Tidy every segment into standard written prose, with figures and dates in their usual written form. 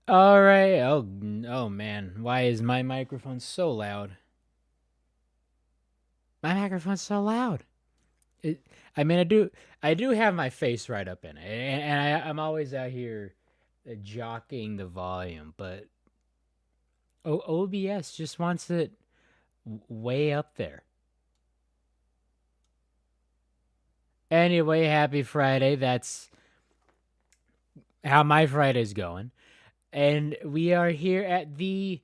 All right. Oh man. Why is my microphone so loud? My microphone's so loud. It, I mean, I do have my face right up in it, and I'm always out here jockeying the volume, but OBS just wants it way up there. Anyway, happy Friday. That's how my Friday's going, and we are here at the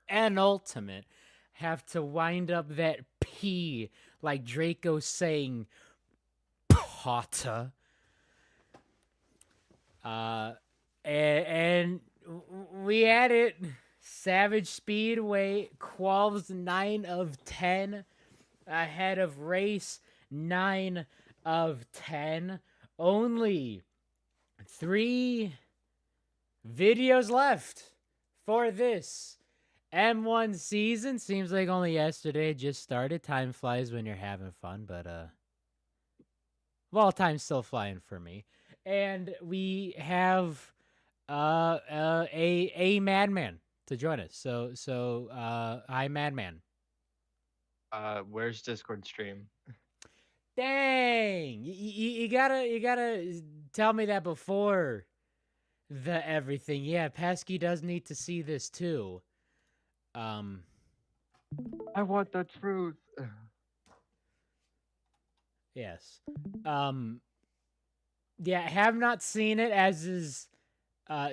penultimate. Have to wind up that P like Draco saying Potter. Uh, and we had it. Savage Speedway quals 9 of 10 ahead of race 9 of 10. Only 3 videos left for this M1 season. Seems like only yesterday just started. Time flies when you're having fun, but well, time's still flying for me. And we have a madman to join us. So hi madman. Where's Discord stream? Dang, you gotta tell me that before the everything. Yeah, Pesky does need to see this too. Um, I want the truth. yes. Um, yeah, have not seen it as is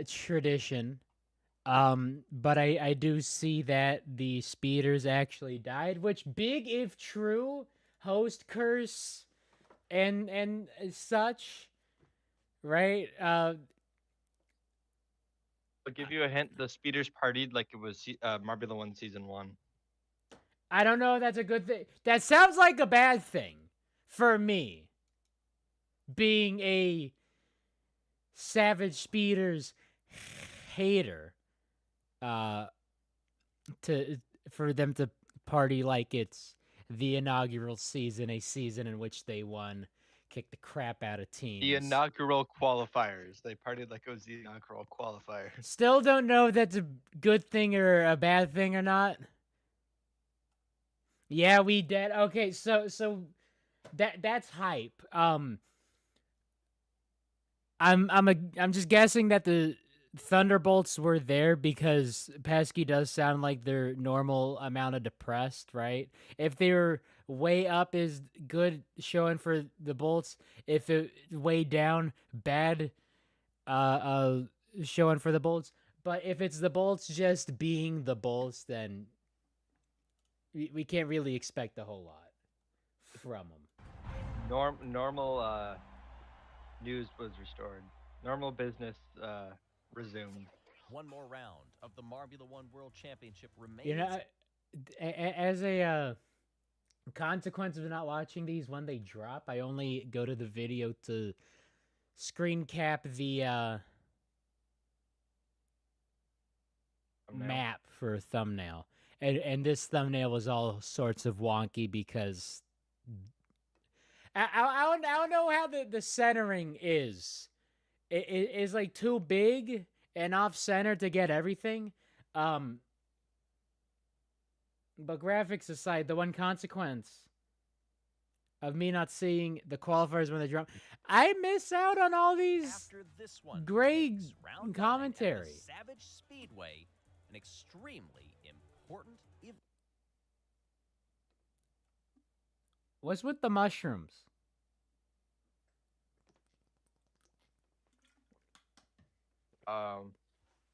tradition. But I do see that the speeders actually died, which big if true, host curse and such, right? I'll give you a hint. The speeders partied like it was Marbula One Season One. I don't know if that's a good thing. That sounds like a bad thing for me, being a Savage Speeders hater. Uh, to for them to party like it's the inaugural season, a season in which they won, kicked the crap out of The teams. inaugural qualifiers. They partied like it was the inaugural qualifiers. Still don't know if that's a good thing or a bad thing or not. Yeah, we did. Okay, so that's hype. I'm just guessing that the Thunderbolts were there because Pesky does sound like their normal amount of depressed, right? If they were way up is good showing for the Bolts. If it way down, bad showing for the Bolts. But if it's the Bolts just being the Bolts, then we can't really expect a whole lot from them. Normal news was restored. Normal business resumed. One more round of the Marbula One World Championship You remains. know, as a consequence of not watching these when they drop, I only go to the video to screen cap the Thumbnail. map for a thumbnail. And this thumbnail was all sorts of wonky because I don't know how the centering is. It is like too big and off center to get everything. Um, but graphics aside, the one consequence of me not seeing the qualifiers when they drop, I miss out on all these After this one, great makes round 9 at the commentary. Savage Speedway an extremely important event. What's with the mushrooms?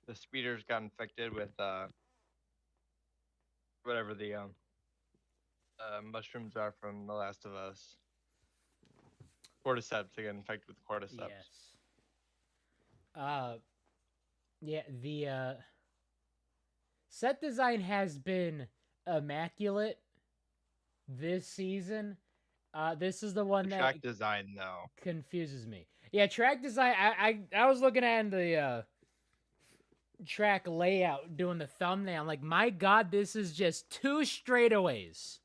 The speeders got infected with whatever the mushrooms are from The Last of Us. Cordyceps. They got infected with cordyceps. Yes. Uh, yeah. The set design has been immaculate this season. This is the The one that track design, though. confuses me. Yeah, track design. I was looking at the track layout doing the thumbnail. I'm like, my god, this is just 2 straightaways.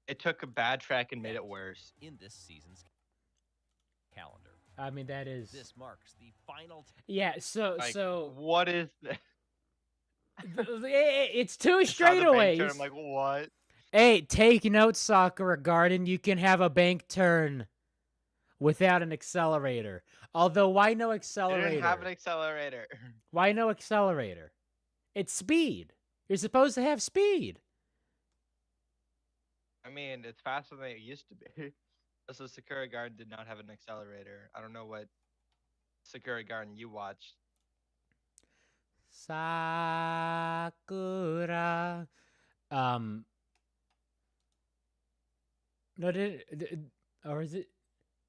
It took a bad track and made it worse. In this season's calendar. I mean, that is. This marks the final. Yeah. So Like, so what is that? it's two I saw the bank turn. straightaways. I'm like, what? Hey, take note, Sakura Garden. You can have a bank turn without an accelerator. Although, why no They accelerator? didn't have an accelerator. Why no accelerator? It's speed. You're supposed to have speed. I mean, it's faster than it used to be. Also, Sakura Garden did not have an accelerator. I don't know what Sakura Garden you watched. Sakura. No, or is it?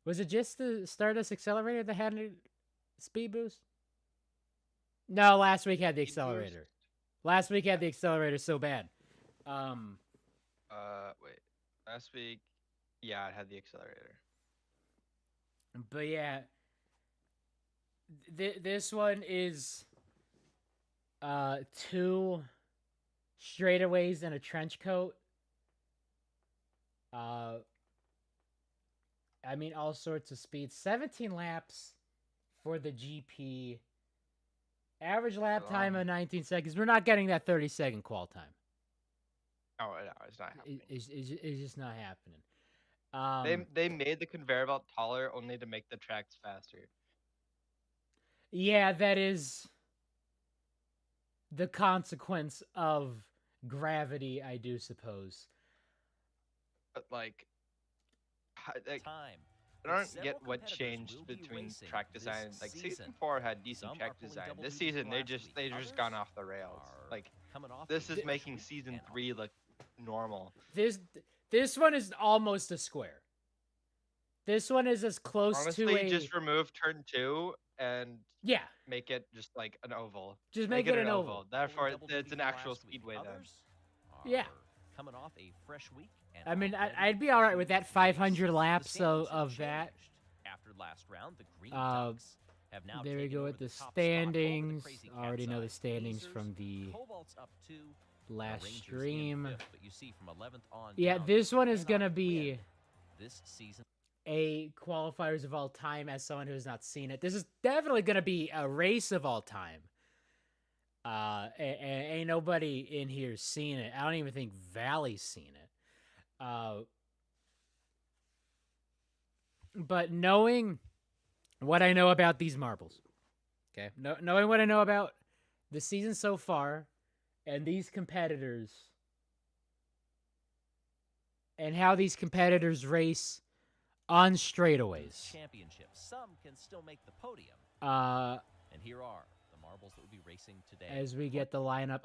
Was it just the Stardust accelerator that had a speed boost? No, last week had the Speed boost? accelerator. Last week had the accelerator so bad. Wait. Last week, yeah, it had the accelerator. But yeah, this one is two straightaways and a trench coat. I mean, all sorts of speeds. 17 laps for the GP. Average lap time of 19 seconds. We're not getting that 30-second qual time. Oh, no, it's not happening. It's just not happening. They made the conveyor belt taller only to make the tracks faster. Yeah, that is the consequence of gravity, I do suppose. But like, Time. I don't Several get what competitors changed will be between racing track this design. Like season. season 4 had decent Some track are pulling design. double This duty season from they last just week. they just Others gone off the rails. are Like coming off this a is fresh making week season and 3 look normal. This one is almost a square. This one is as close Honestly, to a just remove turn 2 and yeah. make it just like an oval. Just make it an oval. Pulling Therefore, double duty it's an from actual last week. speedway then. Others Yeah. are coming off a fresh week. And I mean, already I'd be all right with to that race. 500 The laps standings have of that. changed. After last round, the Green Uh, Ducks have now There we taken go over with the top spot over the standings. Crazy I already know the Cat's Eye. standings Blazers, from the Cobalt's up to last Rangers in stream. fifth, but you see from 11th on Yeah, down, this one is cannot gonna be win this season. a qualifiers of all time. As someone who has not seen it, this is definitely gonna be a race of all time. Ain't nobody in here seen it. I don't even think Valley's seen it. But knowing what I know about these marbles, okay, knowing what I know about the season so far and these competitors and how these competitors race on straightaways. Championships. Some can still make the podium. And here are the marbles that will be racing today. As we get the lineup.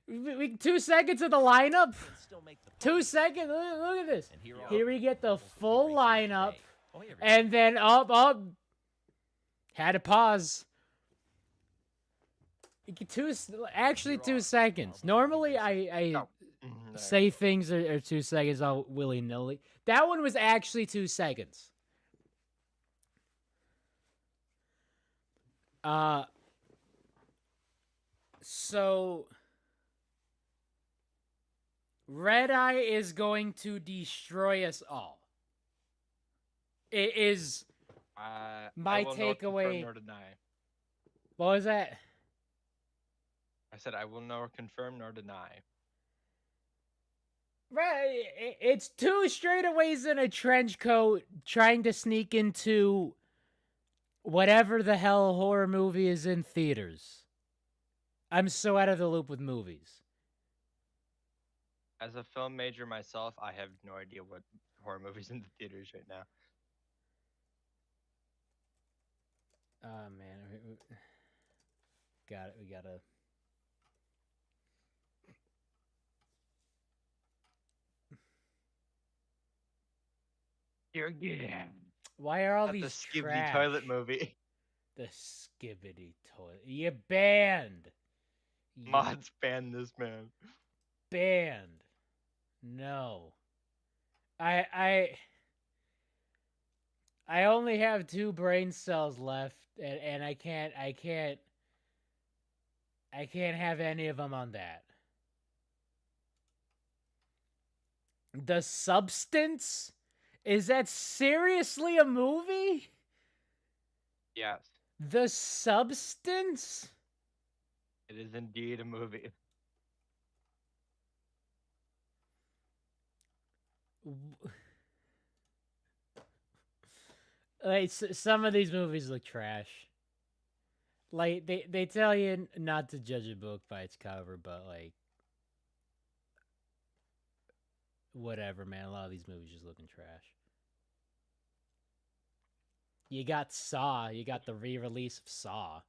2 seconds of the lineup. Can still make the 2 podium. seconds. Look at this. And here are Here we get the marbles that will full be racing lineup. today. Oh, hey, everybody. And then up. Had to pause. Actually, Here 2 are seconds. marbles Normally, that will be racing. I No. say things are 2 seconds all willy-nilly. That one was actually 2 seconds. So Red Eye is going to destroy us all. It is my I will nor confirm takeaway. nor deny. What was that? I said I will nor confirm nor deny. Right, it's 2 straightaways in a trench coat trying to sneak into whatever the hell horror movie is in theaters. I'm so out of the loop with movies. As a film major myself, I have no idea what horror movies in the theaters right now. Oh man, got it. We gotta. You're good. Why are all Not the these Skibidi trash? toilet movie. The Skibidi toilet. You banned. You Mods ban this man. banned. No. I only have 2 brain cells left, and I can't have any of them on that. The substance Is that seriously a movie? Yes, The Substance? it is indeed a movie. Like, some of these movies look trash. Like, they tell you not to judge a book by its cover, but, like, whatever, man. A lot of these movies just looking trash. You got Saw. You got the re-release of Saw.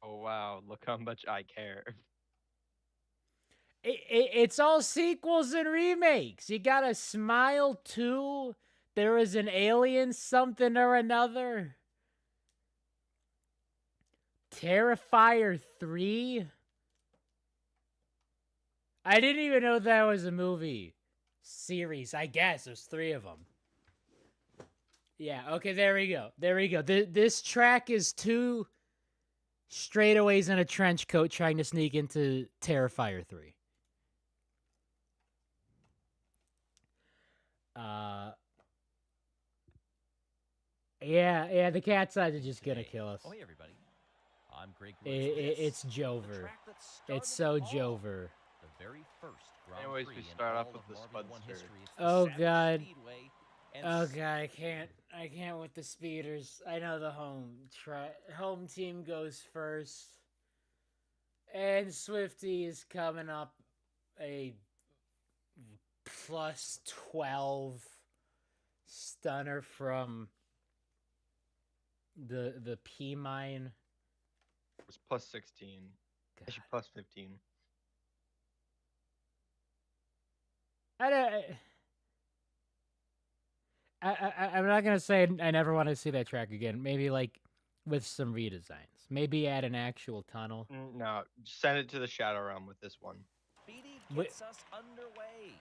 Oh wow, look how much I care. It's all sequels and remakes. You got a Smile 2. There is an Alien something or another. Terrifier 3. I didn't even know that was a movie series. I guess there's 3 of them. Yeah, okay, there we go. There we go. This track is 2 straightaways in a trench coat trying to sneak into Terrifier 3. Yeah, the cat's eyes are just gonna kill us. Oh, hey, everybody. I'm Greg. It's Jover. It's so Jover. The very first Grand Anyways, Prix we in start off all with of the Marvel One Spudster. history. It's the Oh Savage god. Speedway, and Oh god, I can't with the speeders. I know the home team goes first. And Swifty is coming up a plus 12 stunner from the P mine. It was plus 16. God. Actually, plus 15. I'm not gonna say I never want to see that track again. Maybe like with some redesigns. Maybe add an actual tunnel. No, send it to the Shadow Realm with this one. Speedy gets us underway.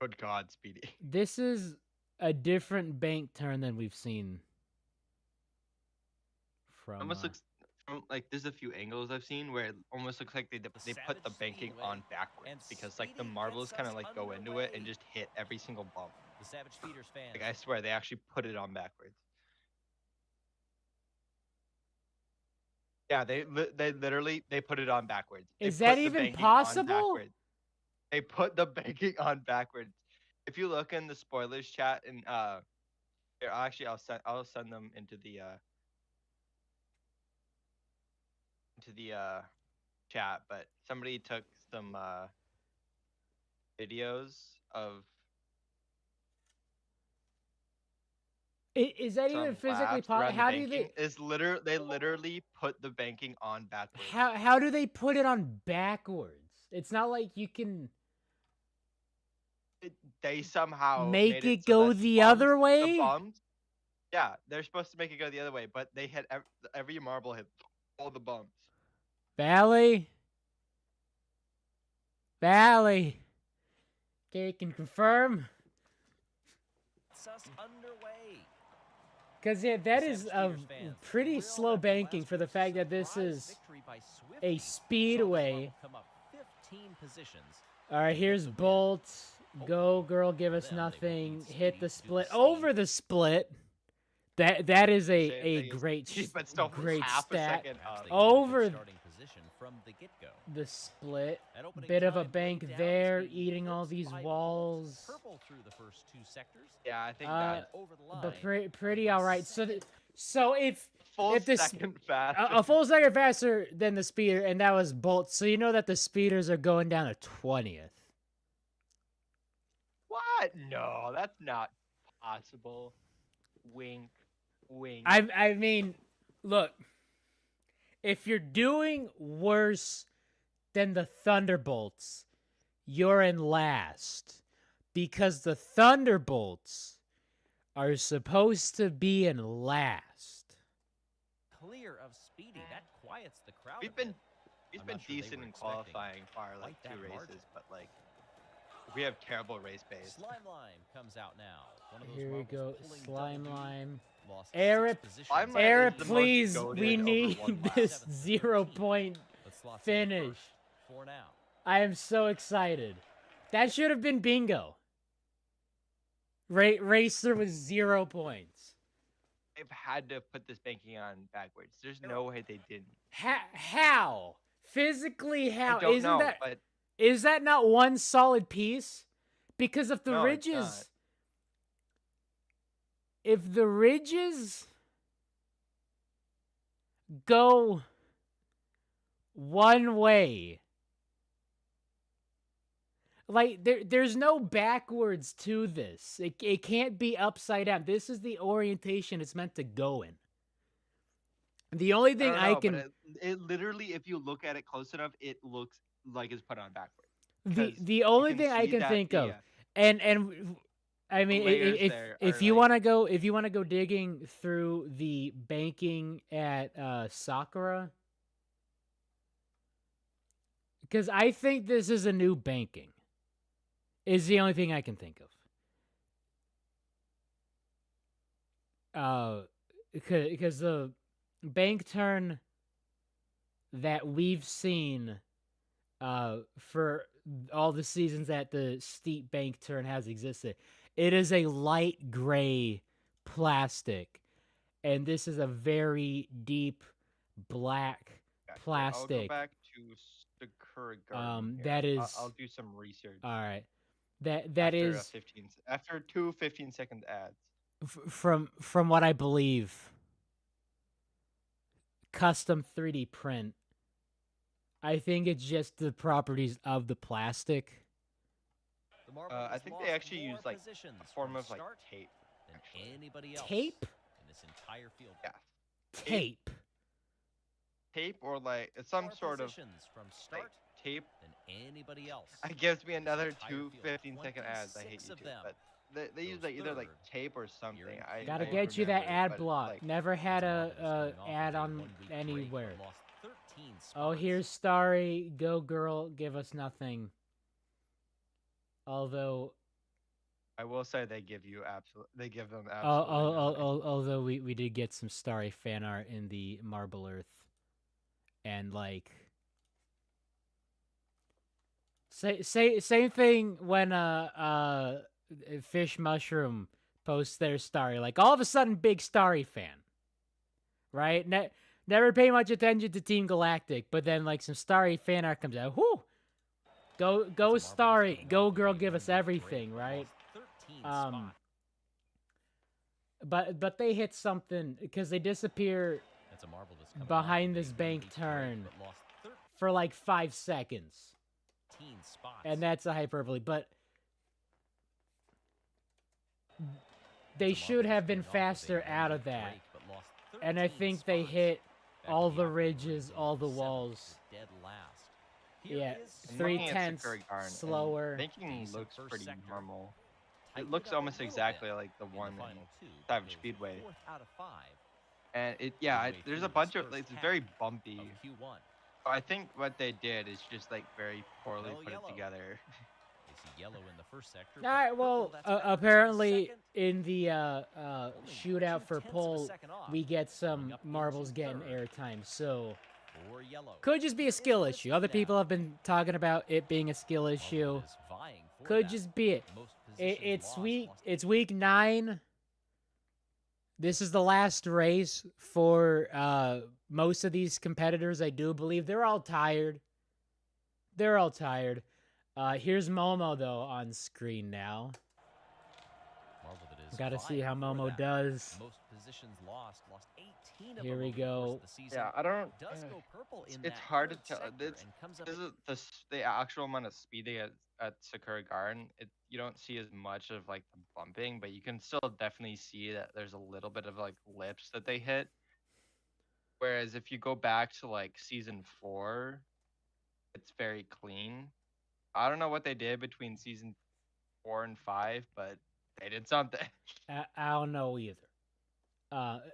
Good God, Speedy. This is a different bank turn than we've seen from. Almost looks from like there's a few angles I've seen where it almost looks like they put the banking on backwards because like the marbles kind of like go into it and just hit every single bump. The Savage Speeders fans. Like I swear they actually put it on backwards. Yeah, they literally put it on backwards. Is that even possible? They put the banking on backwards. If you look in the spoilers chat and here, I'll send them into the chat, but somebody took some videos of Is that even physically possible? How do they? They literally put the banking on backwards. How do they put it on backwards? It's not like you can. They somehow make made it so go that the other way. The bumps, yeah, they're supposed to make it go the other way, but they hit every marble hit all the bumps. Valley. Okay, can confirm. It's us underway. Because yeah, that is a pretty slow banking for the fact that this is a speedway. All right, here's Bolt. Go, girl, give us nothing. Hit the split. Over the split. That is a great stat. Over the split. Bit of a bank there, eating all these walls. Yeah, I think that. But pretty all right. So if Second faster. a full second faster than the speeder, and that was Bolt. So you know that the speeders are going down to 20th. What? No, that's not possible. Wink, wink. I mean, look. If you're doing worse than the Thunderbolts, you're in last. Because the Thunderbolts are supposed to be in last. Clear of Speedy. That quiets the crowd. He's been decent in qualifying for like 2 races, but like we have terrible race pace. Slime Lime comes out now. One of those Here we go. pulling Slime double Lime. lost Eric, 6 positions. Eric, the most please, goated we over need 1 lap. this 0-point But Slots in finish. first for now. I am so excited. That should have been bingo. Racer with 0 points. They've had to put this banking on backwards. There's no way they didn't. How? Physically, how? I don't know, but Is that not one solid piece? Because if the no, it's ridges, not. if the ridges go one way, like there's no backwards to this. It can't be upside down. This is the orientation it's meant to go in. The only thing I don't know, can but it literally, if you look at it close enough, it looks like it's put on backwards. the only thing I can think of, and I mean, if you want to go digging through the banking at Sakura, because I think this is a new banking, is the only thing I can think of. Because the bank turn that we've seen for all the seasons that the steep bank turn has existed, it is a light gray plastic, and this is a very deep black plastic. I'll go back to Sakura Garden. That is. I'll do some research. All right. After 2 15-second ads. From what I believe, custom 3D print. I think it's just the properties of the plastic. I think they actually use like a form of like tape. Tape? In this entire field. Yeah. Tape. Tape or like some sort of from start like, tape. Than anybody else. It gives me another 2 15-second ads. I hate YouTube, but they use like either like tape or something. I gotta don't get you that remember, ad but, block. like, Never had a ad on anywhere. Oh, here's Starry. Go girl, give us nothing. Although I will say they give them absolutely nothing. Although we did get some Starry fan art in the Marble Earth, and like same thing when Fish Mushroom posts their Starry, like all of a sudden big Starry fan, right? Never pay much attention to Team Galactic, but then like some Starry fan art comes out. Whoo! Go Starry, go girl, give us everything, right? But they hit something because they disappear behind this bank turn for like 5 seconds, and that's a hyperbole. But they should have been faster out of that, and I think they hit all the ridges, all the walls. Yeah, 3/10 slower. Banking looks pretty normal. It looks almost exactly like the one in Savage Speedway. And there's a bunch of, like, it's very bumpy. I think what they did is just like very poorly put it together. Yellow in the first sector. All right, well, apparently in the shootout for pole, we get some marbles getting airtime, so could just be a skill issue. Other people have been talking about it being a skill issue. Could just be it. It's week 9. This is the last race for most of these competitors, I do believe. They're all tired. Here's Momo, though, on screen now. Gotta see how Momo does. Most positions lost 18 of Here them we over the course go. of the season. Yeah, I don't. Does go purple in It's that hard to third tell. sector and comes up This is the actual amount of speed they get at Sakura Garden. You don't see as much of like the bumping, but you can still definitely see that there's a little bit of like lips that they hit. Whereas if you go back to like season 4, it's very clean. I don't know what they did between season 4 and 5, but they did something. I don't know either.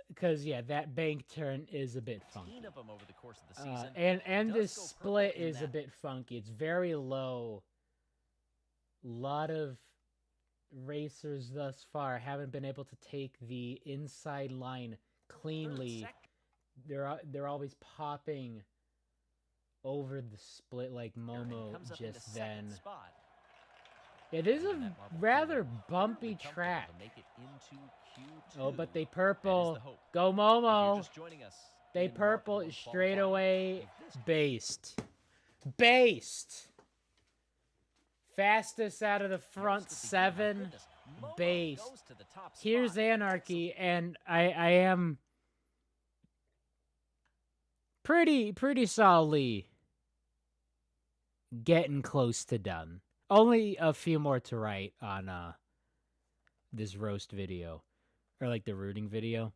Because that bank turn is a bit funky. Of them over the course of the season. And this split is a bit funky. It's very low. Lot of racers thus far haven't been able to take the inside line cleanly. They're always popping over the split like Momo just then. Yeah, this is In a that marble rather field, bumpy fairly comfortable track. to make it into Q2. Oh, but they That is purple. the hope. Go If you're Momo. just joining us, They in Mark purple One straight qualifying, away. if this Based. Based. Fastest out of the front goes to the year, my 7. goodness, Momo Based. goes to the top Here's spot. Anarchy, and I am pretty solidly getting close to done. Only a few more to write on this roast video, or like the rooting video.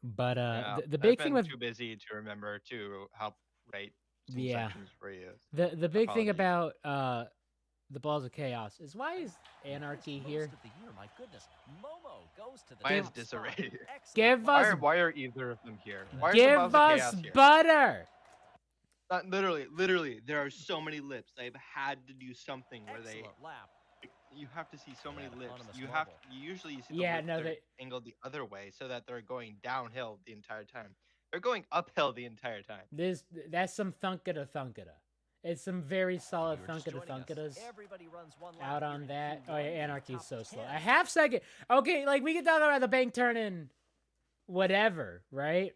But Yeah, the I've big been thing with too busy to remember to help write some yeah sections for you. the big thing Apologies. about the Balls of Chaos is why is Anarchy Most here? of the year, my goodness, Momo goes to the Why is top disarray spot. here? Excellent Give work. us Why are either of them here? Why are give Balls of us Chaos here? butter. Literally, there are so many lips. They've had to do something where they. Excellent lap. You have to see so many That lips. autonomous You marble. usually see the Yeah, lips no, that are they angled the other way so that they're going downhill the entire time. They're going uphill the entire time. that's some thunkada thunkada. It's some very solid If you were just thunkada joining us, thunkadas. everybody runs one lap Out here on in that. Oh Q1, yeah, the Anarchy's top so slow. 10. A half second. Okay, like we can talk about the bank turning, whatever, right?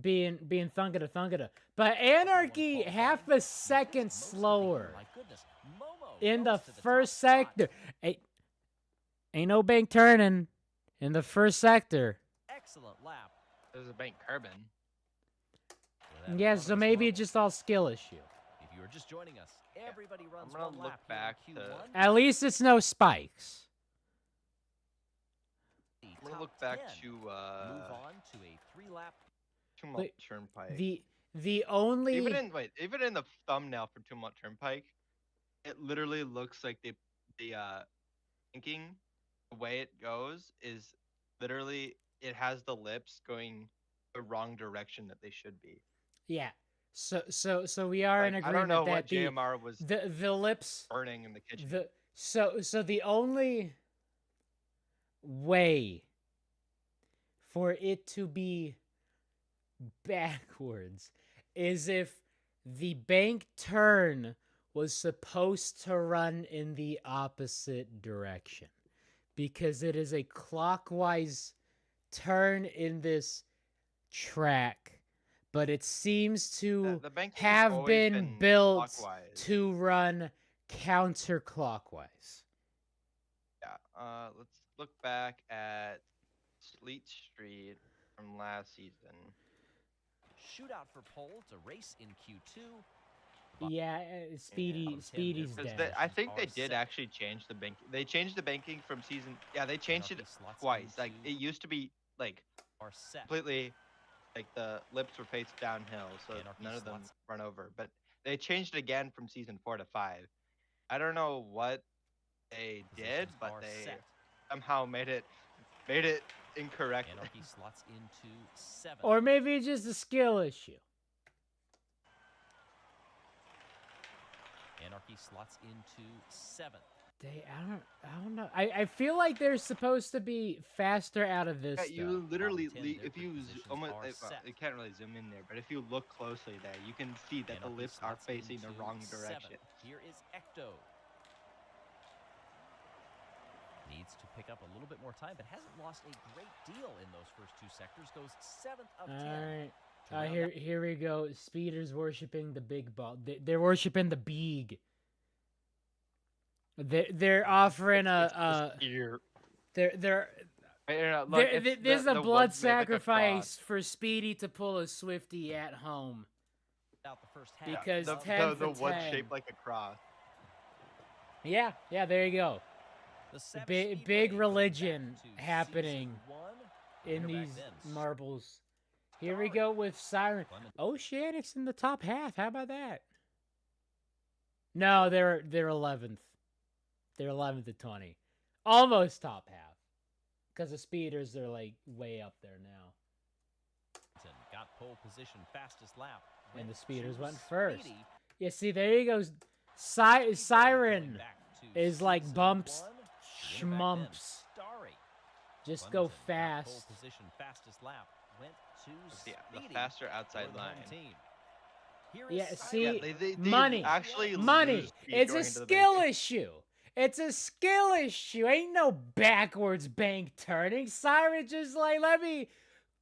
Being thunkada thunkada, but Anarchy half a second Most of the year, slower my goodness, Momo in the goes to first top spot. sector. Ain't no bank turning in the first sector. Excellent lap. There's a bank carbon. With that Yeah, so autonomous maybe marble. it's just all skill issue. If you were just joining us, everybody runs gonna one look lap back here in to- Q1. At least it's no spikes. The I'm gonna top look back 10 to move on to a 3-lap. Tumult Wait, Turnpike. The only Even in the thumbnail for Tumult Turnpike, it literally looks like the thinking, the way it goes is literally it has the lips going the wrong direction that they should be. yeah. So we are in Like, I agreement don't know that what JMR was the lips burning in the kitchen. so the only way for it to be backwards is if the bank turn was supposed to run in the opposite direction, because it is a clockwise turn in this track, but it seems to the banking's have always been built clockwise. to run counterclockwise. Yeah. Let's look back at Sleet Street from last season. Shootout for pole to race in Q2. Yeah, Speedy's Because dead. I think they are did set. actually change the bank. They changed the banking from season. Yeah, they changed it Anarchy slots twice. Like into it used to be like are set. completely, like the lips were faced downhill, so Anarchy none of them slots. run over. But they changed it again from season 4 to 5. I don't know what they did, Positions but are they set. somehow made it incorrect. Anarchy slots into 7. Or maybe it's just a skill issue. Anarchy slots into 7. I don't know. I feel like they're supposed to be faster out of this Yeah, stuff. you literally, Bottom 10 if you positions almost, are well, set. you can't really zoom in there, but if you look closely there, you can see that the Anarchy lips are slots facing the into wrong 7. direction. Here is Ecto. Needs to pick up a little bit more time, but hasn't lost a great deal in those first 2 sectors. Goes 7th of 10. Alright. To round Here we go. Speeders worshiping the big ball. They're worshiping the beeg. They're offering a Here. they're Look, there's a the blood wood made like a sacrifice cross. for Speedy to pull a Swifty at home. out the first half. Because the, 10 the, the for wood 10. shaped like a cross. Yeah, there you go. The Savage Big Speedway going religion back to happening season 1. in Back these then. marbles. Here we go with Siren. Oh shit, it's in the top half. How about that? No, they're 11th. They're 11th to 20. Almost top half. Because the speeders are like way up there now. Got pole position, fastest lap. And the Went speeders to went first. Speedy. Yeah, see, there you go. Speedway Siren going back to is like season bumps, 1. The winner back then, schmumps. Starry. Just go Clemson got fast. Pole position, fastest lap. Went to The Speedy faster outside for the home line. team. Here is Yeah, Simon. see, Yeah, they money, actually money. lose speed It's going a into the skill bank. issue. It's a skill issue. Ain't no backwards bank turning. Siren just like, let me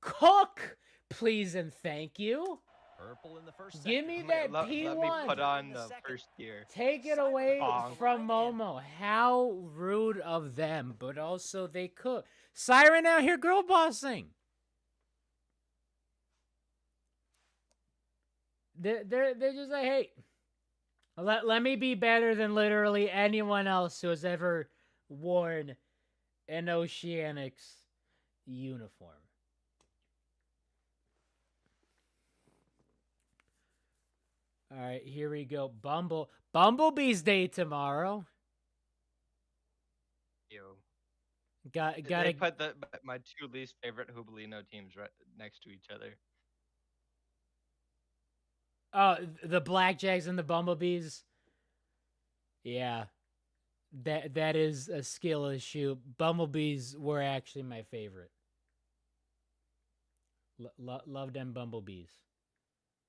cook, please and thank you. Purple in the first Give sector. me Let, that let me put P1. on In the second. first gear. Take it Siren away across the from line and Momo. How rude of them, but also they cook. Siren out here girl bossing. They're just like, hey, let me be better than literally anyone else who has ever worn an Oceanics uniform. All right, here we go. Bumblebee's day tomorrow. Ew. Got They to put my two least favorite Hubalino teams right next to each other. the Blackjacks and the Bumblebees. Yeah. That is a skill issue. Bumblebees were actually my favorite. Love them Bumblebees.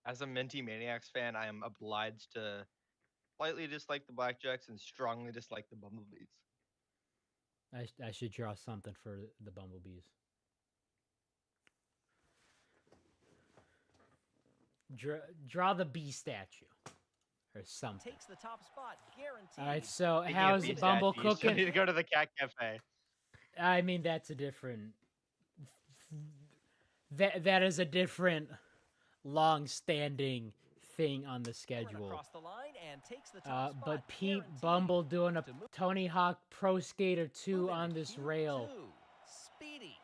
As a Minty Maniacs fan, I am obliged to slightly dislike the Blackjacks and strongly dislike the Bumblebees. I should draw something for the Bumblebees. Draw the bee statue or something. Takes the top spot, guaranteed. All right, so Speaking how's of bee Bumble statues, you cooking? need to go to the Cat Cafe. I mean, that's a different. That is a different, long-standing thing on the schedule. Across the line and takes the top spot, But Pete guaranteed. Bumble doing a To move- Tony Hawk Pro Skater 2 Moving on to this Q2. rail. Speedy.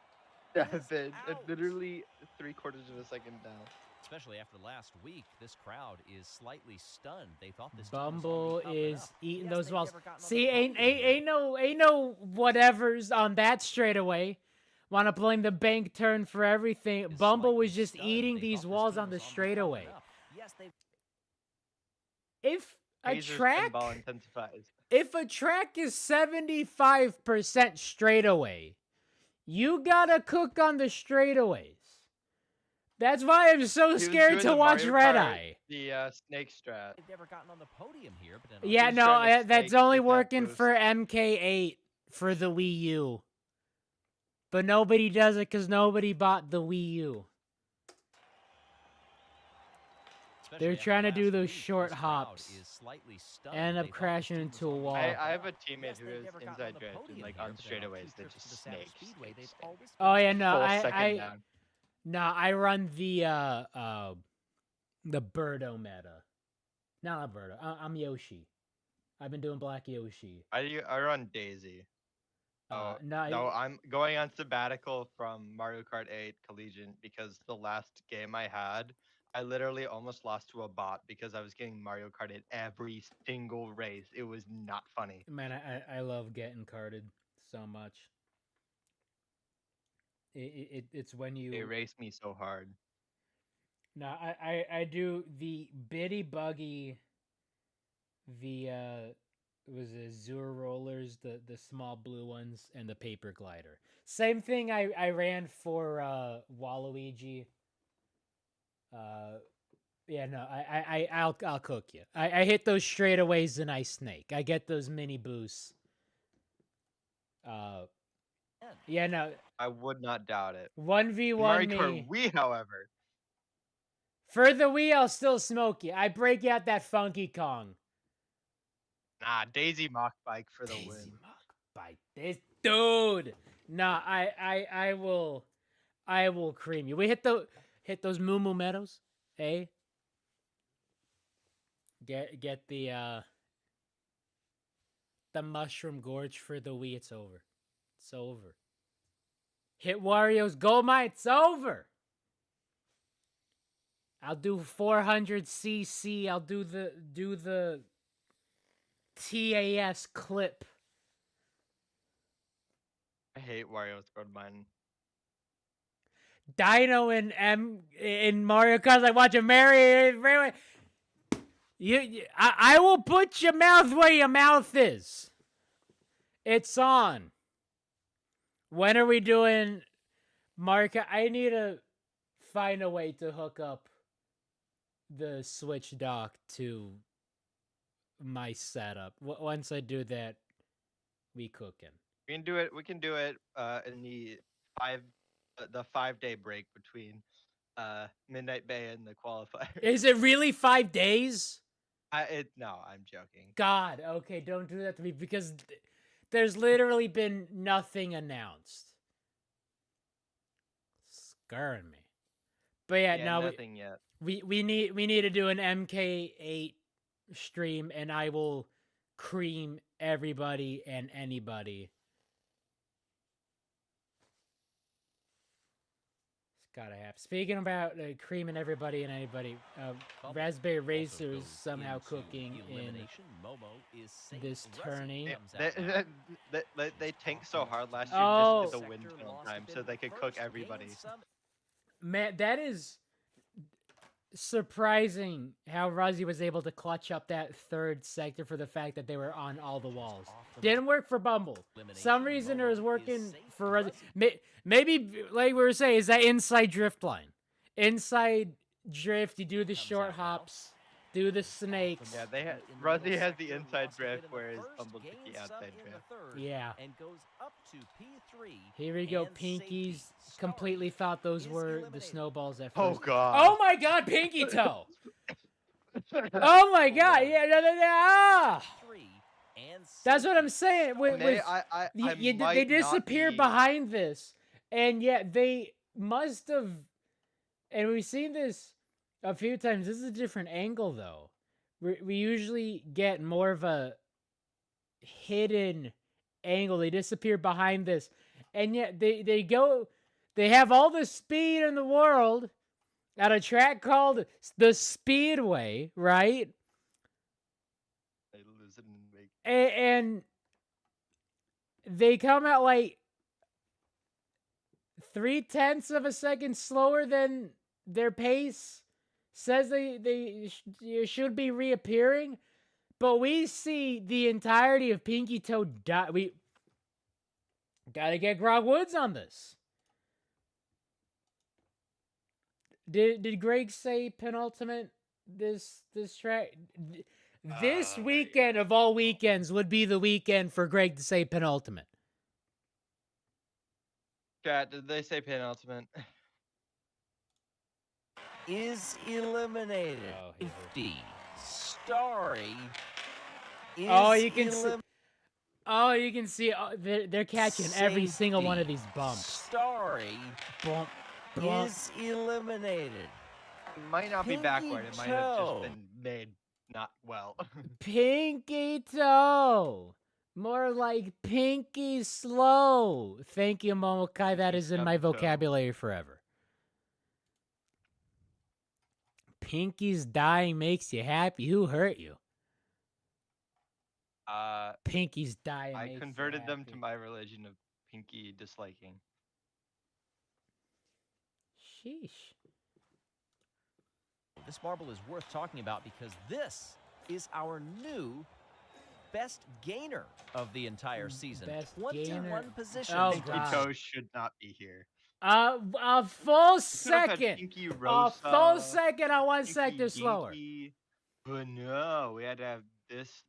Yeah, is it out. literally 3/4 of a second down. Especially after last week, this crowd is slightly stunned. They thought this Bumble team was on the up and is up. eating Yes, those they've walls. never gotten on the See, ain't podium yet. no whatevers on that straightaway. Want to blame the bank turn for everything. Is Bumble was slightly just stunned. eating They these thought this walls team on the was up straightaway. and up. Yes, they If a Hazer's track, pinball intensifies. if a track is 75% straightaway, you gotta cook on the straightaways. That's why I'm so He was scared doing to the watch Mario Red Kart, Eye. the snake strat. They've never gotten on the podium here, but Yeah, was no, trying to that's snake only get that working boost. for MK8 for the Wii U. But nobody does it because nobody bought the Wii U. They're trying to do those short hops. End up crashing into a wall. I have a teammate who is inside drift and like on straightaways that just snakes. Oh yeah, no, Full second down. I run the Birdo meta. No, not Birdo. I'm Yoshi. I've been doing Black Yoshi. I run Daisy. Oh no, I'm going on sabbatical from Mario Kart 8 Collegiate because the last game I had, I literally almost lost to a bot because I was getting Mario Kart 8 every single race. It was not funny. Man, I love getting carded so much. It's when you They raced me so hard. No, I do the bitty buggy, the was it Azure rollers, the small blue ones, and the paper glider. Same thing I ran for Waluigi. Yeah, no, I'll cook you. I hit those straightaways and I snake. I get those mini boosts. Yeah, no. I would not doubt it. 1v1 Mario me. Kart Wii, however. For the Wii, I'll still smoke you. I break out that Funky Kong. Nah, Daisy Mach Bike for the Daisy win. Mach Bike. This dude. Nah, I will cream you. We hit those Moo Moo Meadows, eh? Get the Mushroom Gorge for the Wii. It's over. It's over. Hit Wario's Gold Mine. It's over. I'll do 400cc. I'll do the TAS clip. I hate Wario's Gold Mine. Dino and in Mario Kart, like watching Mary. I will put your mouth where your mouth is. It's on. When are we doing Mario Kart? I need to find a way to hook up the Switch dock to my setup. Once I do that, we cooking. We can do it. We can do it in the 5 day break between Midnight Bay and the qualifier. Is it really 5 days? No, I'm joking. God, okay, don't do that to me because there's literally been nothing announced. Scaring me. But yeah, no, nothing yet. we need to do an MK8 stream, and I will cream everybody and anybody. It's gotta happen. Speaking about creaming everybody and anybody, Raspberry Racer is somehow cooking in this tourney. They tanked so hard last year just to get the win on time so they could cook everybody. Man, that is surprising how Rozzy was able to clutch up that third sector for the fact that they were on all the walls. Didn't work for Bumble. Some reason it was working for Rozzy. Maybe, like we were saying, is that inside drift line. Inside drift, you do the short hops, do the snakes. Yeah, Rozzy has the inside drift, whereas Bumble took the outside drift. Yeah. And goes up to P3. Here we go. Pinkies completely thought those were the snowballs at first. Oh god. Oh my god, Pinky Toe! Oh my god, yeah, no. That's what I'm saying. They disappear behind this, and yet they must have. And we've seen this a few times. This is a different angle, though. We usually get more of a hidden angle. They disappear behind this, and yet they go. They have all the speed in the world at a track called the Speedway, right? And they come out like 0.3 of a second slower than their pace says they should be reappearing, but we see the entirety of Pinky Toe die. We gotta get Grog Woods on this. Did Greg say penultimate this track? This weekend of all weekends would be the weekend for Greg to say penultimate. Chat, did they say penultimate? Is eliminated. 50. Starry. You can see. They're catching every single one of these bumps. Starry. Bump. Is eliminated. It might not be backward. It might have just been made not well. Pinky Toe. More like Pinky Slow. Thank you, Momokai. That is in my vocabulary forever. Pinky's dying makes you happy. Who hurt you? Pinky's dying. I converted them to my religion of Pinky disliking. Sheesh. This marble is worth talking about because this is our new best gainer of the entire season. Best 21 gainer. positions. Oh, Pinky God. Toe should not be here. A full second. Pinky A Rosa, full second on one Pinky sector slower. Dinky. But no, we had to have this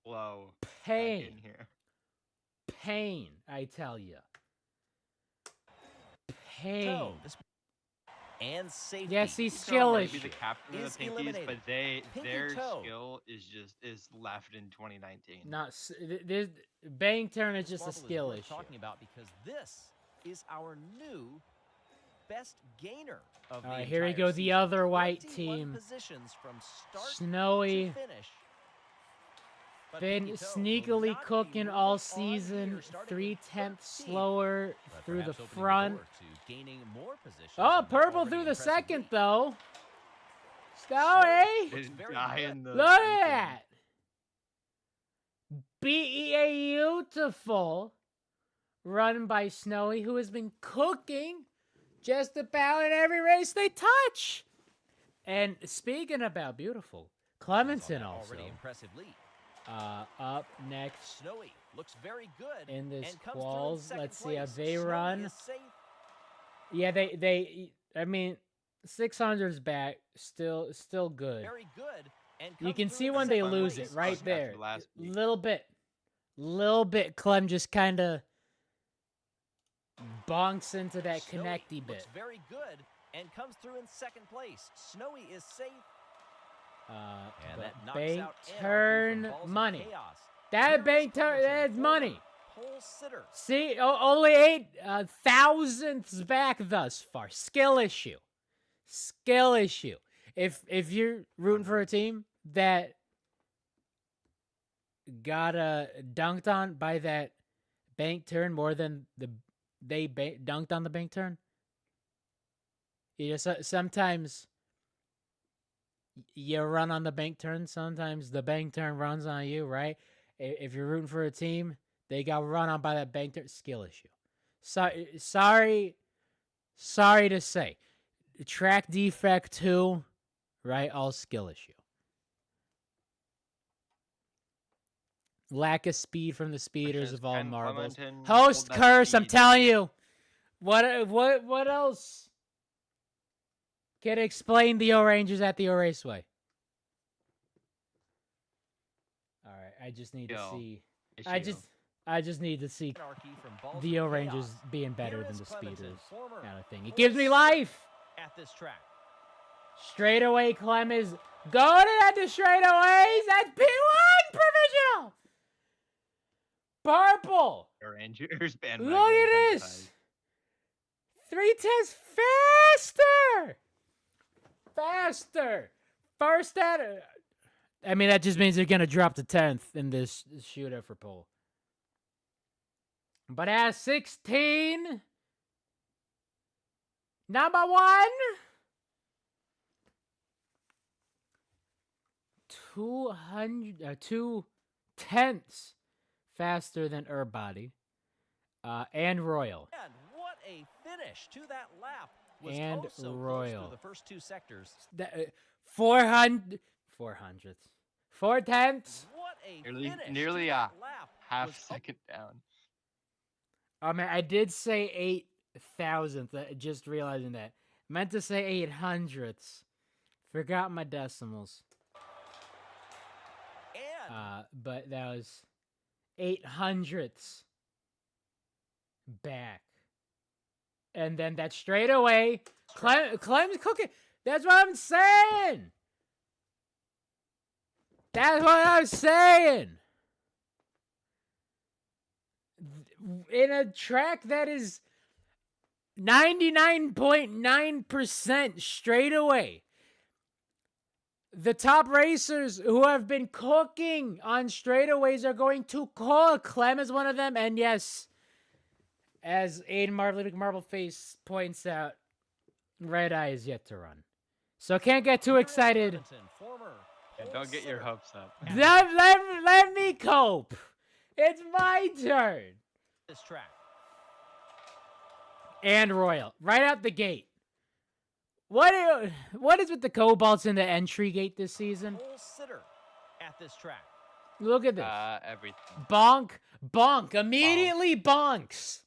flow Pain. in here. Pain, I tell you. Pain. And safety. Yes, he's Pinky Toe might skillish. be the captain of the Pinkies, but their skill is left in 2019. Not this Bang Turn is just a Marble skill is worth issue. talking about because this is our new best gainer of All the right, here we entire go. The season. other white 21 team. positions from start Snowy. to finish. But Been Pinky Toe sneakily will not be cooking moving all on season. here, starting 3/10 with 13, slower but through the perhaps opening front. door to gaining more positions Oh, in the purple already through the impressive second lead. though. Snowy. Didn't die in the Look at thinking. that. Beautiful run by Snowy, who has been cooking just about in every race they touch. And speaking about beautiful, Clementon also already impressive lead. up next Snowy looks very good in this and comes through in quals. second Let's see how place. they Snowy run. is safe. Yeah, I mean, 600's back, still good. Very good. And You comes can through see in when they second lose place. it right After there. last week. Little bit. Clem just kind of bonks into that Snowy connecty looks bit. very good and comes through in second place. Snowy is safe. And that knocks Bank out Anarchy turn from Balls of money. Chaos. That Here's bank turn, Clementon, that's money. former pole sitter. See, only 8 thousandths back thus far. Skill issue. If you're rooting for a team that got dunked on by that bank turn more than they dunked on the bank turn, you just sometimes you run on the bank turn. Sometimes the bank turn runs on you, right? If you're rooting for a team, they got run on by that bank turn. Skill issue. Sorry to say. Track defect 2, right? All skill issue. Lack of speed from the speeders Is of all Ken marbles. Clementon Host hold that curse, I'm speed? telling you. What else? Can explain the O-Rangers at the O-Raceway. All right, I just need to Skill see. issue. I just need to see Anarchy from Balls the of O-Rangers Chaos. being better Here than is the Clementon, speeders, former kind of thing. It pole gives me sitter life. at this track. Straightaway Clem is going at the straightaways. That's P1 provisional. Purple. Rangers bandwagon. Look at this. identified. 3 tenths faster. First at it. I mean, that just means they're gonna drop to 10th in this shootout for pole. But at 16, number 1, 2 tenths faster than Body, and Royal. And what a finish to that lap. Was And oh so Royal. close through the first 2 sectors. 400, 4 tenths. What a Nearly- finish nearly to a that lap. Half Was second down. Oh man, I did say 8,000th. Just realizing that. Meant to say 800ths. Forgot my decimals. And But that was 800ths back. And then that straight away, Clem's cooking. That's what I'm saying. That's what I'm saying. In a track that is 99.9% straight away. The top racers who have been cooking on straightaways are going to cook. Clem is one of them. And yes, as Aiden Marbleface points out, Red Eye is yet to run. So can't get too excited. Yeah, don't get your hopes up. Let me cope. It's my turn. this track. And Royal, right out the gate. What is with the Cobalts in the entry gate this season? Pole sitter at this track. Look at this. Everything. Bonk. Immediately bonks.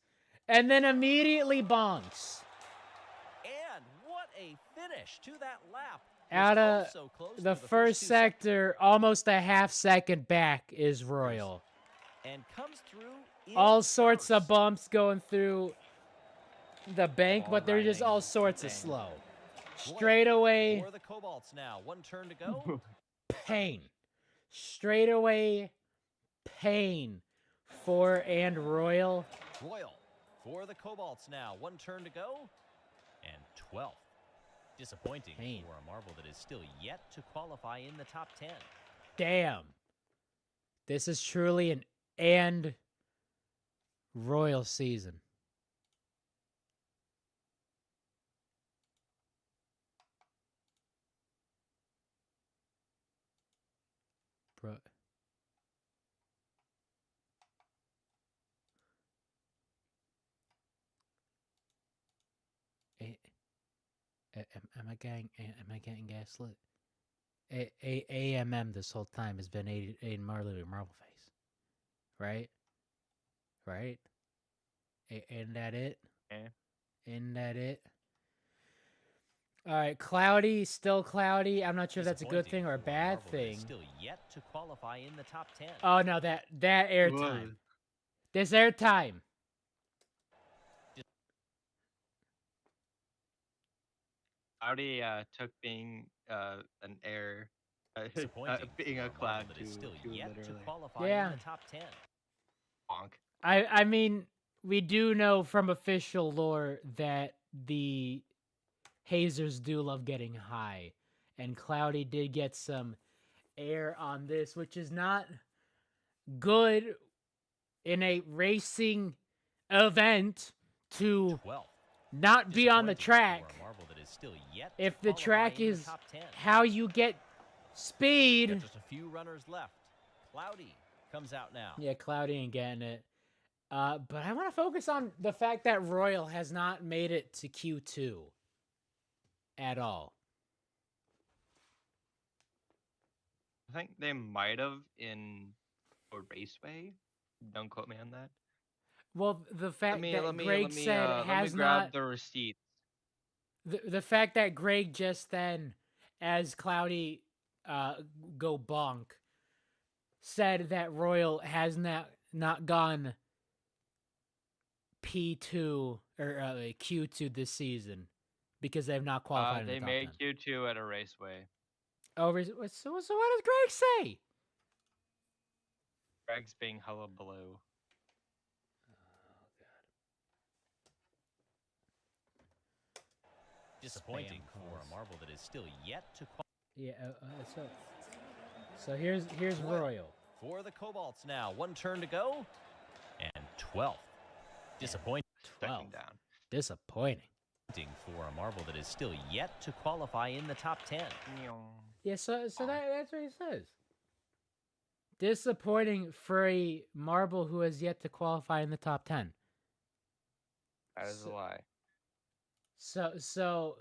And then immediately bonks. And what a finish to that lap. Out Was of so close the through the first two sector, almost a half second back is Royal. and comes through in All sorts of first. bumps going through the bank, All but they're just riding all sorts of thing. slow. Royal Straight away, For the Cobalts now. 1 turn to go. pain. Straight away, pain for and Royal. Royal for the Cobalts now. 1 turn to go. And 12th. Disappointing Pain. for a marble that is still yet to qualify in the top 10. Damn. This is truly an and Royal season. Bro. Am I getting gaslit? AMM this whole time has been Aiden Marbleface. Right? Right? Ain't that it? Okay. Ain't that it? All right, cloudy, still cloudy. I'm not sure if that's a good thing or a Disappointing bad for Marvel that is thing. Still yet to qualify in the top 10. Oh no, that airtime. This airtime. Audi took being an air, Disappointing being for a a cloud Marvel that is to still yet to literally qualify Yeah. in the top 10. bonk. I mean, we do know from official lore that the hazers do love getting high, and Cloudy did get some air on this, which is not good in a racing event to 12. not be on the Disappointing track. for a Marvel that is still yet If to the track qualify in the is top 10. how you get speed. Got just a few runners left. Cloudy comes out now. Yeah, Cloudy ain't getting it. But I want to focus on the fact that Royal has not made it to Q2 at all. I think they might have in a raceway. Don't quote me on that. Well, the fact that let Greg me said let me has grab not the receipts. the fact that Greg just then, as Cloudy go bonk, said that Royal has not gone P2 or Q2 this season because they've not qualified in They the top made 10. Q2 at a raceway. Oh, so what does Greg say? Greg's being hullabaloo. Disappointing Spam for calls. a Marvel that is still yet to qualify. Yeah, so here's Royal. For the Cobalts now. One turn to go. And 12th. Disappointing 12. Second down. Disappointing. for a Marvel that is still yet to qualify in the top 10. Yeah, so that's what he says. Disappointing for a Marble who has yet to qualify in the top 10. That is a lie. So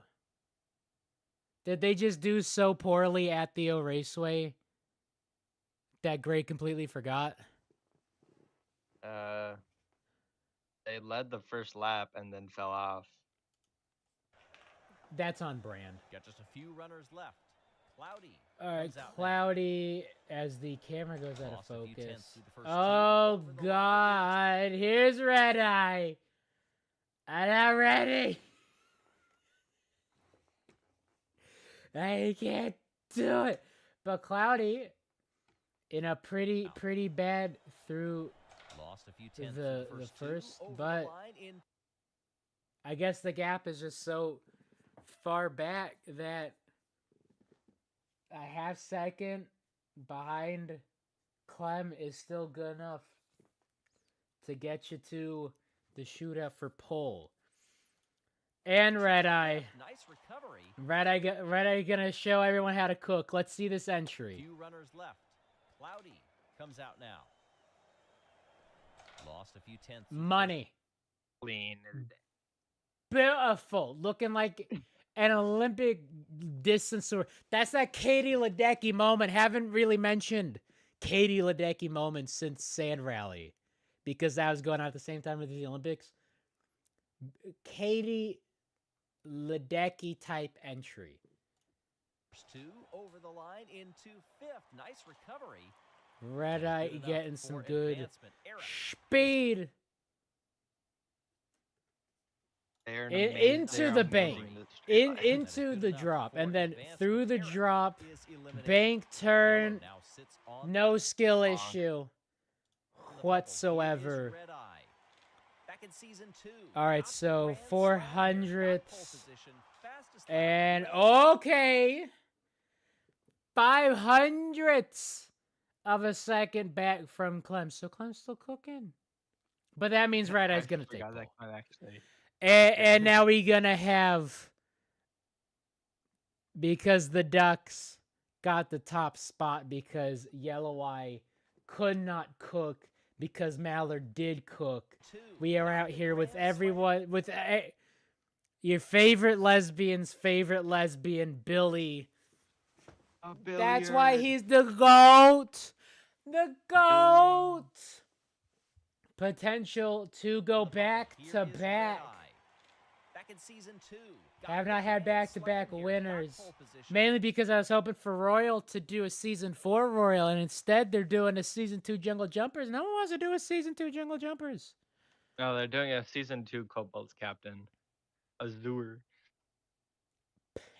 did they just do so poorly at the O Raceway that Greg completely forgot? They led the first lap and then fell off. That's on brand. Got just a few runners left. Cloudy. All right, comes out Cloudy, as the camera goes out of Lost a few focus. tenths through the first two. Oh, Over the line God. Here's Red Eye. I'm not ready. I can't do it. But Cloudy, in a pretty bad through Lost a few tenths the through the first, two. Over but the line in I guess the gap is just so far back that a half second behind Clem is still good enough to get you to the shootout for pole. And Red Eye. nice recovery. Red Eye gonna show everyone how to cook. Let's see this entry. Few runners left. Cloudy comes out now. Lost a few tenths. Money. Clean. Beautiful. Looking like an Olympic distance. That's that Katie Ledecky moment. Haven't really mentioned Katie Ledecky moments since Sand Rally because that was going on at the same time with the Olympics. Katie Ledecky type entry. First two over the line into fifth. Nice recovery. Red Eye Good enough getting some for good advancement. Eric. speed. Into the bank, into the drop, and then through the drop, bank turn, Now sits on no skill Bonk. issue the bubble. whatsoever. He is Red Eye. Back in season 2. All right, Not so grand 400 slam, pole position, fastest lap and in the race. okay, 500ths of a second back from Clem. So Clem's still cooking, but that means Red Eye's gonna take pole. Actually. And now we're gonna have, because the Ducks got the top spot because Yellow Eye could not cook because Mallard did cook. We are out here with everyone, with your favorite lesbian's favorite lesbian, Billy. That's why he's the GOAT. The GOAT. Potential to go back Here to is Red back. Eye. Back back in season 2. Have not had back-to-back Slam here, got winners. pole position. Mainly because I was hoping for Royal to do a Season 4 Royal, and instead they're doing a Season 2 Jungle Jumpers. No one wants to do a Season 2 Jungle Jumpers. No, they're doing a season 2 Cobalt's captain, Azure.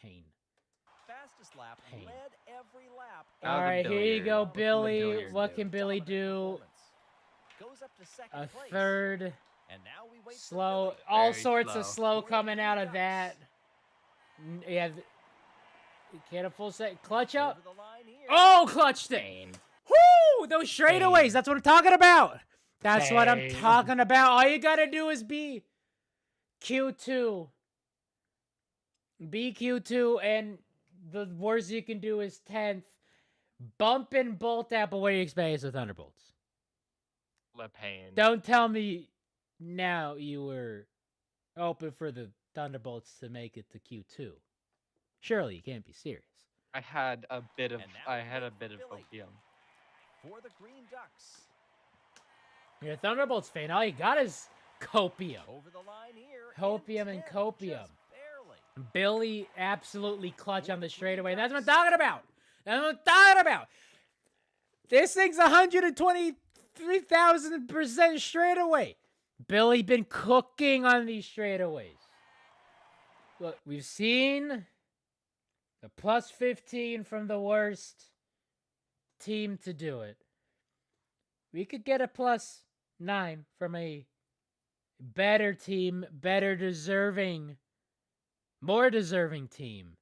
Pain. Fastest lap, Pain. led every lap. That was All a right, here you billiard. go, What can the Billy. billiard What do? can Billy Dominant do? performance. Goes up to second A place. third. And now we wait for Slow. Billy. All Very sorts of slow. slow coming out of that. Yeah. Get a full set. Clutch up. Over the line here. Oh, clutched it. Whoo! Those straightaways. Pain. That's what I'm talking about. That's what I'm Pain. talking about. All you gotta do is be Q2. Be Q2, and the worst you can do is 10th. Bump and bolt out, but what do you expect with Thunderbolts? Le Pain. Don't tell me now you were open for the Thunderbolts to make it to Q2. Surely you can't be serious. I had a bit of And now we wait for Billy. opium. For the Green Ducks. You're a Thunderbolts fan. All you got is copium. Over the line here. Copium in and 10th, copium. just barely. Billy absolutely clutch on the straightaway. That's what I'm talking about. That's what I'm talking about. This thing's 123,000% straightaway. Billy been cooking on these straightaways. Look, we've seen the plus 15 from the worst team to do it. We could get a plus 9 from a better team, better deserving, more deserving team.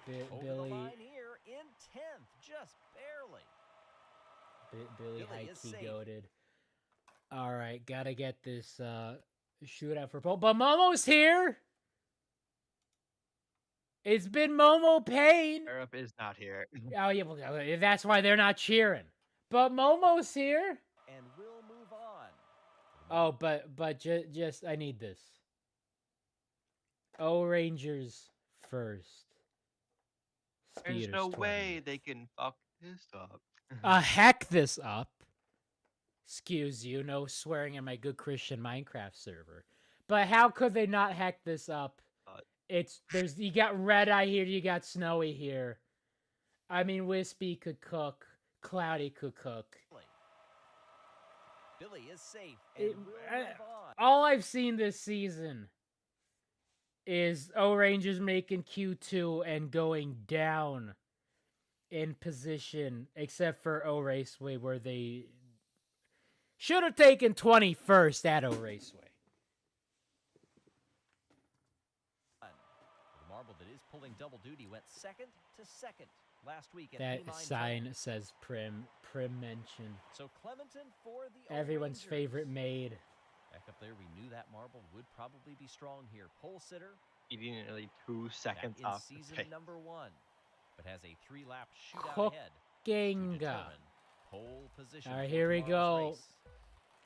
Over Billy, the line here in 10th, just barely. Billy Billy high is key safe. goated. All right, gotta get this shootout for Paul. But Momo's here. It's been Momo Pain. Europe is not here. Oh yeah, well, that's why they're not cheering. But Momo's here. And we'll move on. Oh, but just I need this. O Rangers first. There's Speeders no 20th. way they can fuck this up. Heck this up. Excuse you, no swearing in my good Christian Minecraft server. But how could they not hack this up? You got Red Eye here, you got Snowy here. I mean, Wispy could cook, Cloudy could cook. Billy is safe. And we'll move on. All I've seen this season is O Rangers making Q2 and going down in position, except for O Raceway, where they should have taken 21st at O Raceway. The marble that is pulling double duty went second to second last week. At That E-Mine sign 12. says Prim mention. So Clementon for the Everyone's O-Rangers. favorite maid. Back up there, we knew that marble would probably be strong here. Pole sitter, Eating nearly 2 back seconds in off the season pace. number 1, but has a 3-lap shootout ahead to Genga. determine pole position. All right, for here we tomorrow's go. race.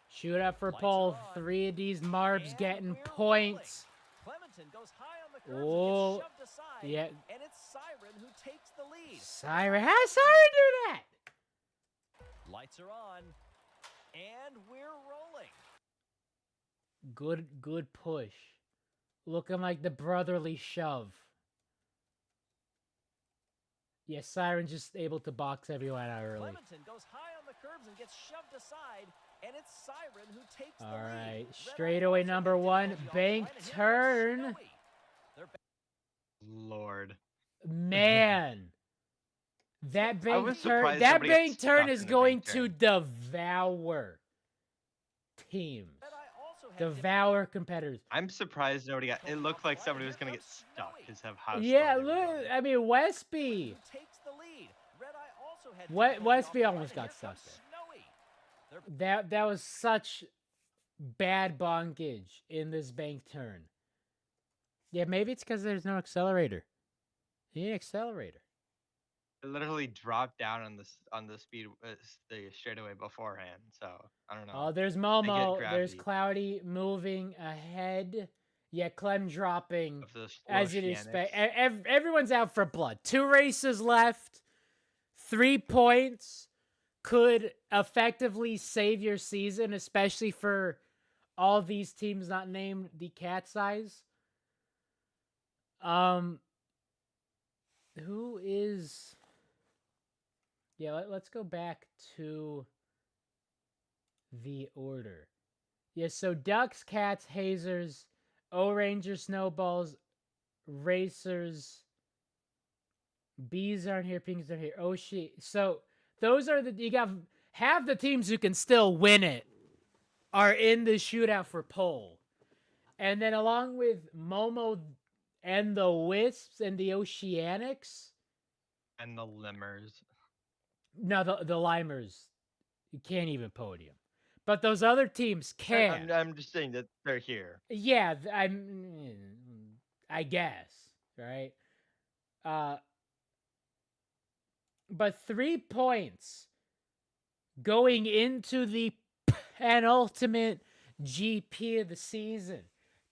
Shoot up for Lights pole. are on. 3 of these Marbs And getting we're points. rolling. Clementon goes high on the curves Oh, and gets shoved aside. yeah. And it's Siren who takes the lead. Siren, how does Siren do that? Lights are on. And we're rolling. Good push. Looking like the brotherly shove. Yeah, Siren just able to box everyone out early. Clementon goes high on the curves and gets shoved aside. And it's Siren who takes the All lead. right, Red Eye straightaway also number had 1, difficulty on the bank line, and here comes turn. Snowy. They're back. Lord. Man. That was bank turn, surprised that somebody got bank turn stuck is in the going bank to turn. devour teams. Red Eye also had Devour competitors. I'm surprised nobody got. It looked like somebody was gonna get stuck because of how. Yeah, slow they were look, going. I mean, Westby. who takes the lead. Red Eye also had What- difficulty Westby off the almost line, got and here stuck comes Snowy. That was such bad bonkage in this bank turn. Yeah, maybe it's because there's no accelerator. You need an accelerator. It literally dropped down on the speed the straightaway beforehand. So I don't know. Oh, there's Momo. There's gravity. Cloudy moving ahead. Yeah, Clem dropping. Of those As you'd oceanics. expect. Everyone's out for blood. 2 races left. 3 points could effectively save your season, especially for all these teams not named the Cat's Eyes. Who is? Yeah, let's go back to the order. Yeah, so Ducks, Cats, Hazers, O-Rangers, Snowballs, Racers, Bees aren't here, Pinks aren't here. Oh, so those are you got half the teams who can still win it are in the shootout for pole. And then along with Momo and the Wisps and the Oceanics. And the Limers. No, the Limers. You can't even podium. But those other teams can. I'm just saying that they're here. Yeah, I guess, right? But 3 points going into the penultimate GP of the season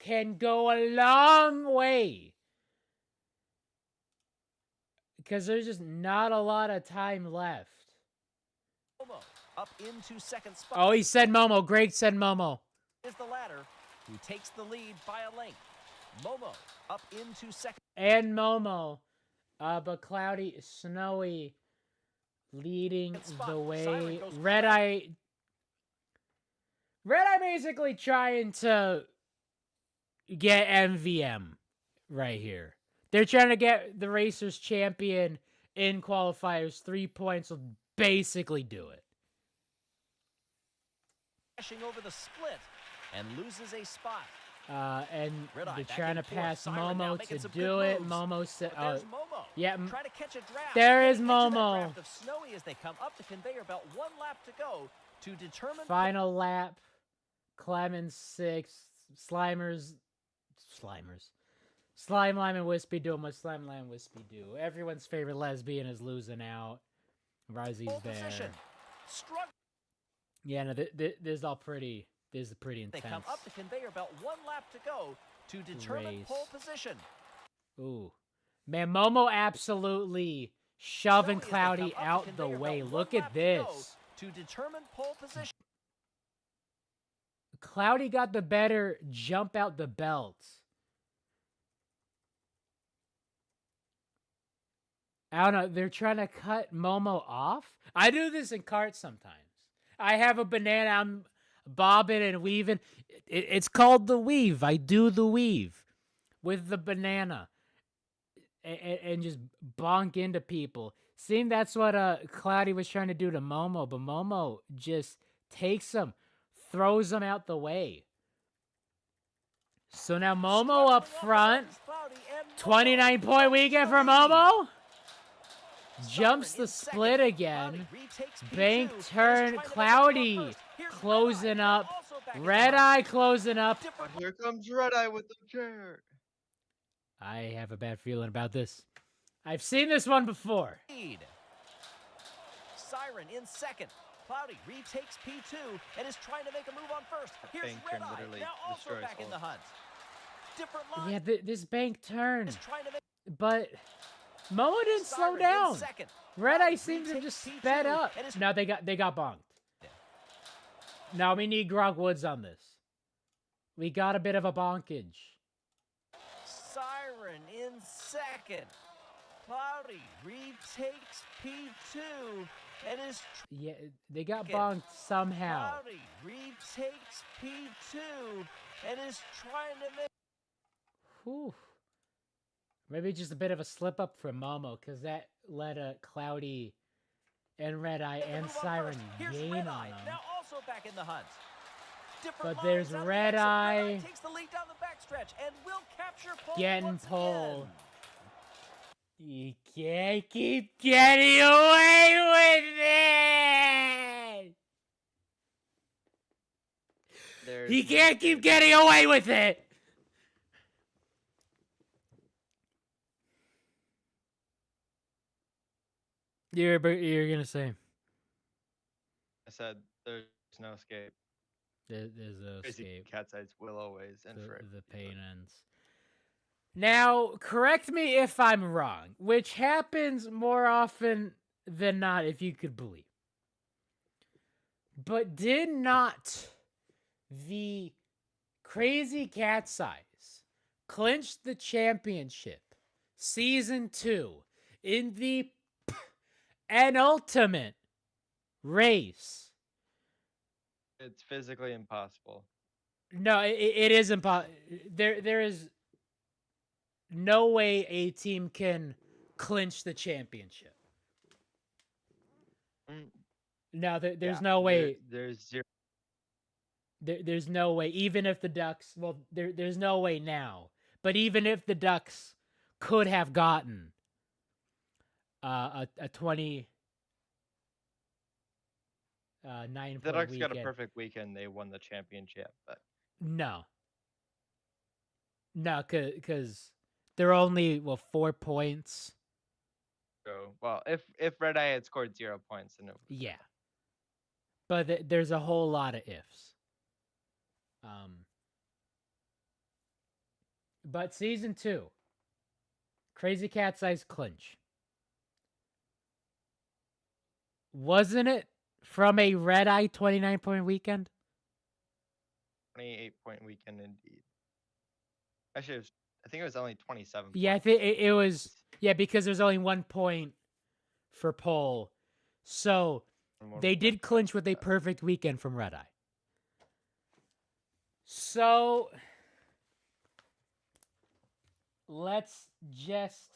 can go a long way. Because there's just not a lot of time left. Momo up into second spot. Oh, he said Momo. Greg said Momo. Is the latter who takes the lead by a length. Momo up into second. And Momo. But cloudy, snowy, leading the way. Red Eye basically trying to get MVM right here. They're trying to get the Racers champion in qualifiers. 3 points will basically do it. Crashing over the split and loses a spot. And they're trying to pass Momo to do it. Momo said, "Oh, Momo. Yeah, trying to catch a draft. There is Momo. Momo. Of Snowy as they come up the conveyor belt, 1 lap to go to determine final lap. Clemens 6. Slime, Lime, and Wispy doing what Slime, Lime, and Wispy do. Everyone's favorite lesbian is losing out. Rizzy's there. Yeah, no, this is all pretty. This is pretty intense. They come up the conveyor belt, 1 lap to go to determine pole position. Ooh, man, Momo absolutely shoving Cloudy out the way. Look at this. To determine pole position. Cloudy got the better jump out the belt. I don't know. They're trying to cut Momo off. I do this in carts sometimes. I have a banana. I'm bobbing and weaving. It's called the weave. I do the weave with the banana and just bonk into people. Seeing that's what Cloudy was trying to do to Momo, but Momo just takes him, throws him out the way. So now Momo up front. 29-point weekend for Momo. Jumps the split again. Bank turn. Cloudy closing up. Red Eye closing up. Here comes Red Eye with the chair. I have a bad feeling about this. I've seen this one before. Siren in second. Cloudy retakes P2 and is trying to make a move on first. Here's Red Eye, now also back in the hunt. Different line. Yeah, this bank turn. But Momo didn't slow down. Red Eye seems to just sped up. No, they got bonked. Now we need Grog Woods on this. We got a bit of a bonkage. Siren in second. Cloudy retakes P2 and is... Yeah, they got bonked somehow. Cloudy retakes P2 and is trying to make... Whew. Maybe just a bit of a slip up for Momo, because that let a Cloudy and Red Eye and Siren gain on him. Now also back in the hunt. But there's Red Eye takes the lead down the backstretch and will capture pole getting pole. You can't keep getting away with it. He can't keep getting away with it. You're gonna say. I said there's no escape. There's no escape. Cat's Eyes will always end for it. The pain ends. Now, correct me if I'm wrong, which happens more often than not, if you could believe. But did not the Crazy Cat's Eyes clinched the championship, season 2, in the penultimate race. It's physically impossible. No, it is impossible. There is no way a team can clinch the championship. No, there's no way. There's zero. There's no way. Even if the Ducks, well, there's no way now. But even if the Ducks could have gotten a 29 The Ducks weekend. got a perfect weekend. They won the championship, but No, because they're only 4 points. so well, if Red Eye had scored 0 points, then it would. Yeah, but there's a whole lot of ifs. But season 2, Crazy Cat's Eyes clinch. Wasn't it from a Red Eye 29-point weekend? 28-point weekend indeed. Actually, I think it was only 27. Yeah, I think it was. Yeah, because there's only 1 point for pole, so they did clinch with a perfect weekend from Red Eye. So let's just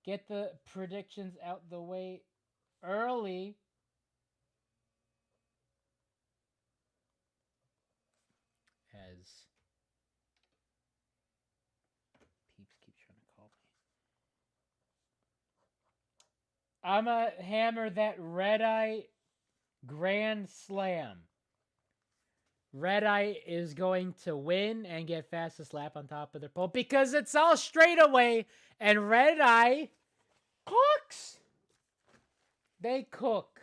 get the predictions out the way early. As peeps keep trying to call me. I'm a hammer that Red Eye Grand Slam. Red Eye is going to win and get fastest lap on top of their pole because it's all straightaway and Red Eye cooks. They cook.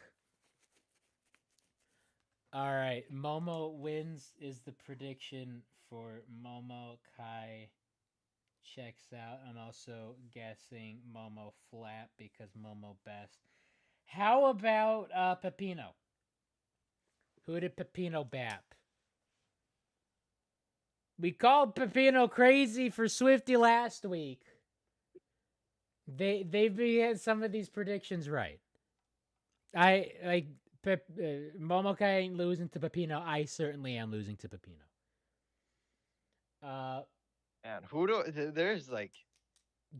All right, Momo wins is the prediction for Momo. Kai checks out. I'm also guessing Momo flat because Momo best. How about Pepino? Who did Pepino bap? We called Pepino crazy for Swifty last week. They've had some of these predictions right. I like Momokai ain't losing to Pepino. I certainly am losing to Pepino. Man, there's like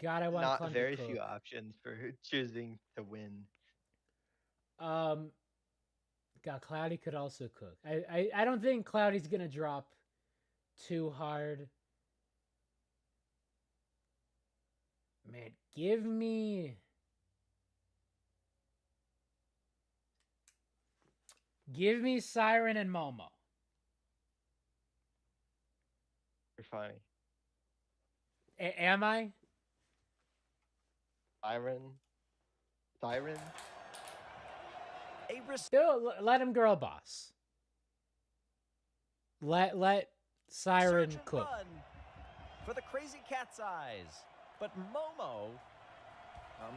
God, I want not very cook. few options for choosing to win. God, Cloudy could also cook. I don't think Cloudy's gonna drop too hard. Man, give me Siren and Momo. You're funny. Am I? Siren. Dude, let him girl boss. Let Siren cook. For the Crazy Cat's Eyes. But Momo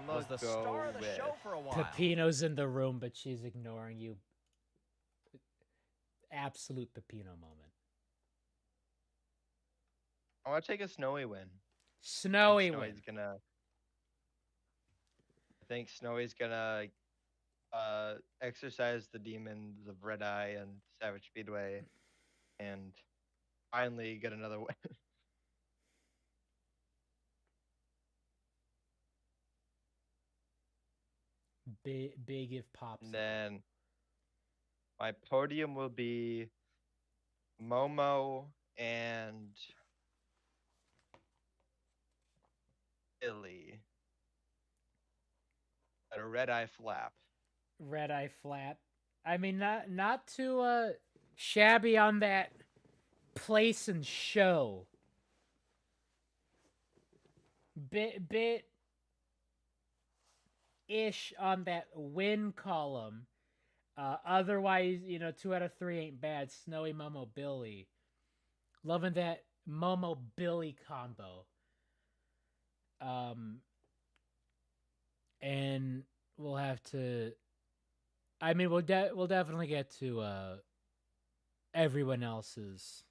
was the star of the show for a while. Pepino's in the room, but she's ignoring you. Absolute Pepino moment. I want to take a Snowy win. Snowy win. I think Snowy's gonna exercise the demons of Red Eye and Savage Speedway, and finally get another win. Big if pops. And then my podium will be Momo and Billy at a Red Eye flap. Red Eye flap. I mean, not too shabby on that place and show. Bit ish on that win column. Otherwise, 2 out of 3 ain't bad. Snowy, Momo, Billy. Loving that Momo Billy combo. And we'll have to. I mean, we'll definitely get to everyone else's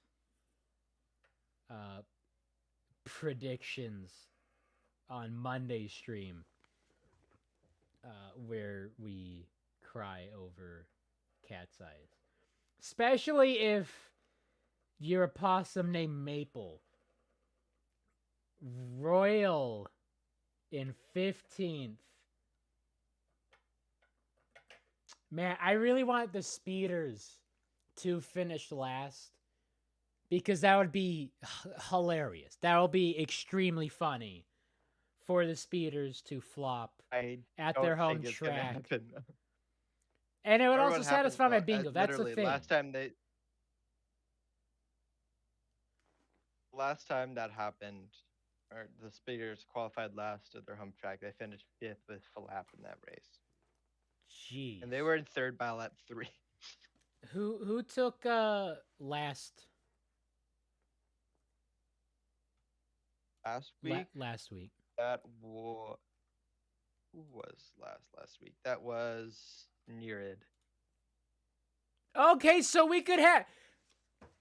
predictions on Monday's stream, where we cry over cat's eyes, especially if you're a possum named Maple. Royal in 15th. Man, I really want the Speeders to finish last because that would be hilarious. That would be extremely funny for the Speeders to flop at their home track. And it would also satisfy my bingo. That's the thing. Last time that happened, or the Speeders qualified last at their home track, they finished 5th with Flap in that race. Jeez. And they were in 3rd by lap 3. Who took last? Last week? Last week. Who was last week? That was Nerid. Okay, so we could have...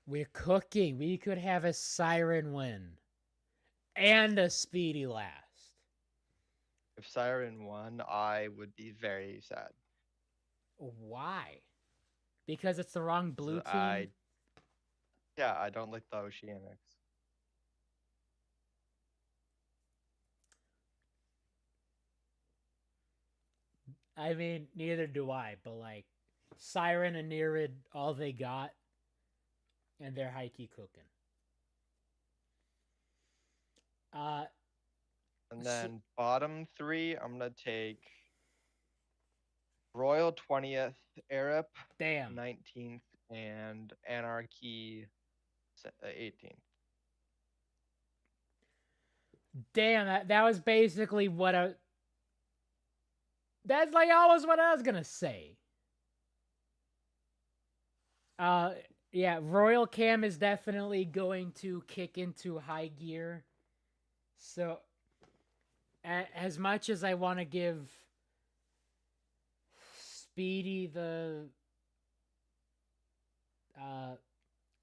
We're cooking. We could have a Siren win. And a Speedy last. If Siren won, I would be very sad. Why? Because it's the wrong blue team? Yeah, I don't like the Oceanics. I mean, neither do I, but like, Siren and Nerid, all they got, and they're high-key cooking. And then bottom 3, I'm going to take Royal 20th, Arab 19th, and Anarchy 18th. Damn, that was basically what that's like almost what I was gonna say. Yeah, Royal Cam is definitely going to kick into high gear. So, as much as I want to give Speedy the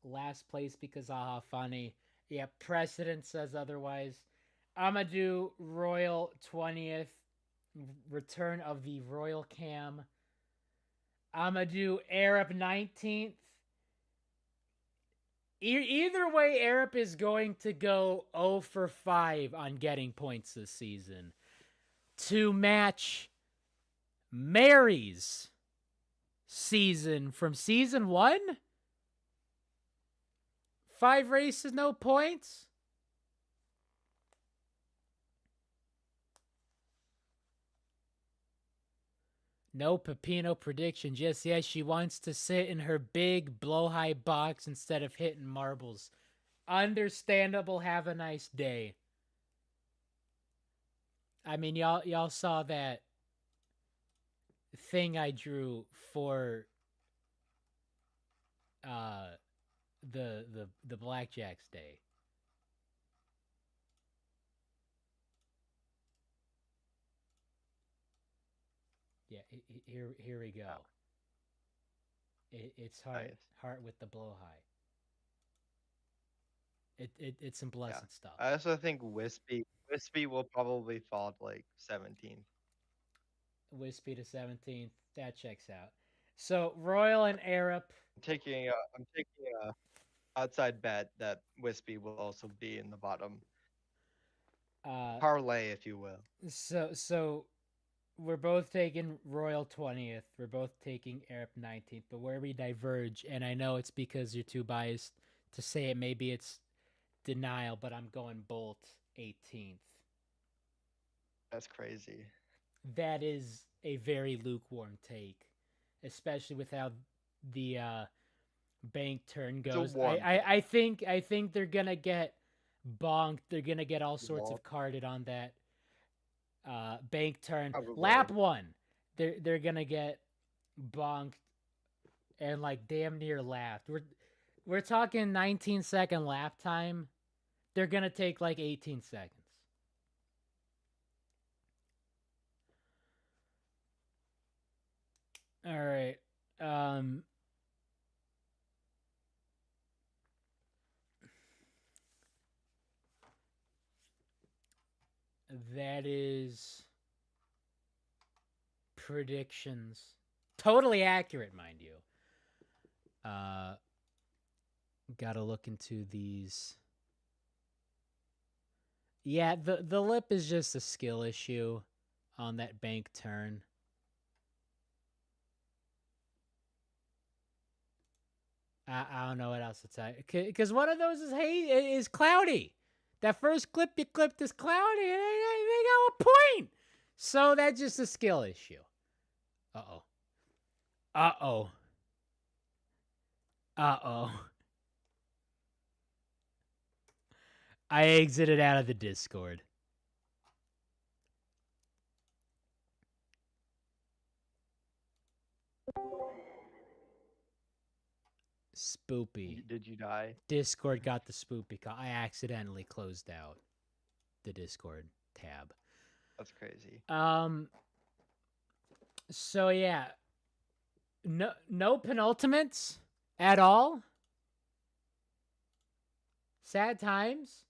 last place because haha funny, yeah, precedent says otherwise. I'm gonna do Royal 20th, return of the Royal Cam. I'm gonna do Arab 19th. Either way, Arab is going to go 0 for 5 on getting points this season to match Mary's season from season 1. 5 races, no points. No Pepino prediction just yet. She wants to sit in her big blow-high box instead of hitting marbles. Understandable. Have a nice day. I mean, y'all saw that thing I drew for the Blackjacks Day. Yeah, here we go. It's heart with the blowhigh. It's some blessed stuff. I also think Wispy will probably fall to like 17th. Wispy to 17th. That checks out. So Royal and Arab. I'm taking a outside bet that Wispy will also be in the bottom. Parlay, if you will. So we're both taking Royal 20th. We're both taking Arab 19th. But where we diverge, and I know it's because you're too biased to say it, maybe it's denial, but I'm going Bolt 18th. That's crazy. That is a very lukewarm take, especially with how the bank turn goes. I think they're gonna get bonked. They're gonna get all sorts of carded on that bank turn. Probably. Lap 1, they're gonna get bonked and like damn near lapped. We're talking 19-second lap time. They're gonna take like 18 seconds. All right. that is predictions. Totally accurate, mind you. Gotta look into these. Yeah, the lip is just a skill issue on that bank turn. I don't know what else to tell you. Because one of those is cloudy. That first clip you clipped is cloudy, and they got a point. So that's just a skill issue. Uh-oh. Uh-oh. Uh-oh. I exited out of the Discord. Spoopy. Did you die? Discord got the spoopy call. I accidentally closed out the Discord tab. That's crazy. So yeah. No penultimates at all. Sad times.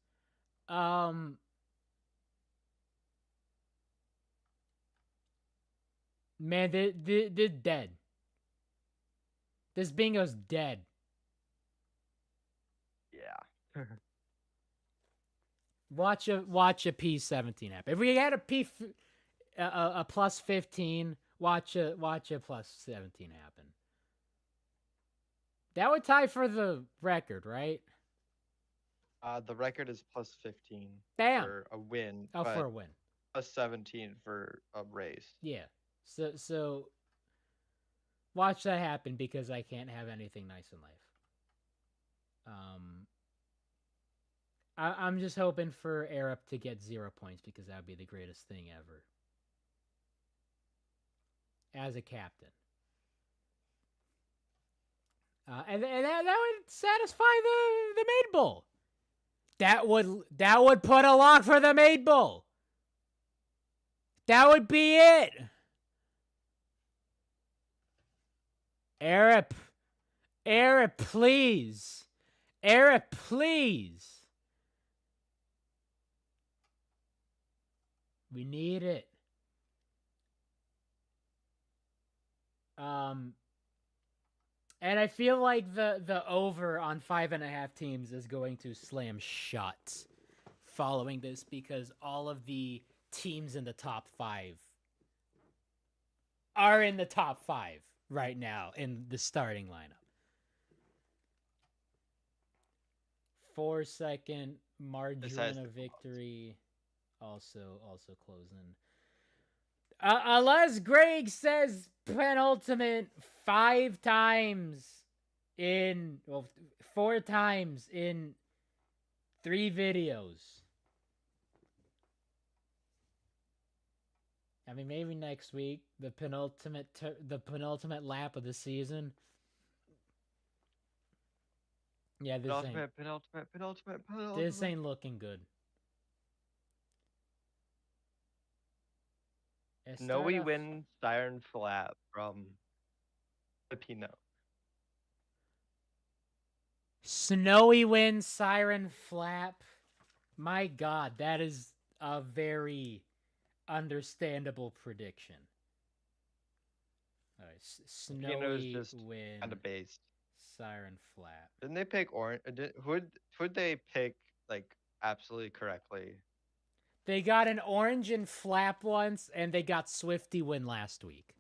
Man, they're dead. This bingo's dead. Yeah. Watch a P17 happen. If we had a plus 15, watch a plus 17 happen. That would tie for the record, right? The record is plus 15 Bam. for a win. Oh, for a win. Plus 17 for a race. Yeah. So watch that happen because I can't have anything nice in life. I'm just hoping for Arup to get 0 points because that would be the greatest thing ever. As a captain. And that would satisfy the maid bowl. That would put a lock for the maid bowl. That would be it. Arup, please. Arup, please. We need it. And I feel like the over on 5.5 teams is going to slam shut following this because all of the teams in the top 5 are in the top 5 right now in the starting lineup. 4-second margin of victory. Also closing. Unless Greg says penultimate 5 times in 4 times in 3 videos. I mean, maybe next week the penultimate lap of the season. Yeah, penultimate. This ain't looking good. Snowy win siren flap from Pepino. Snowy win siren flap. My God, that is a very understandable prediction. All right, Snowy win kind of based. siren flap. Didn't they pick orange? Who'd they pick like absolutely correctly? They got an orange and flap once, and they got Swifty win last week.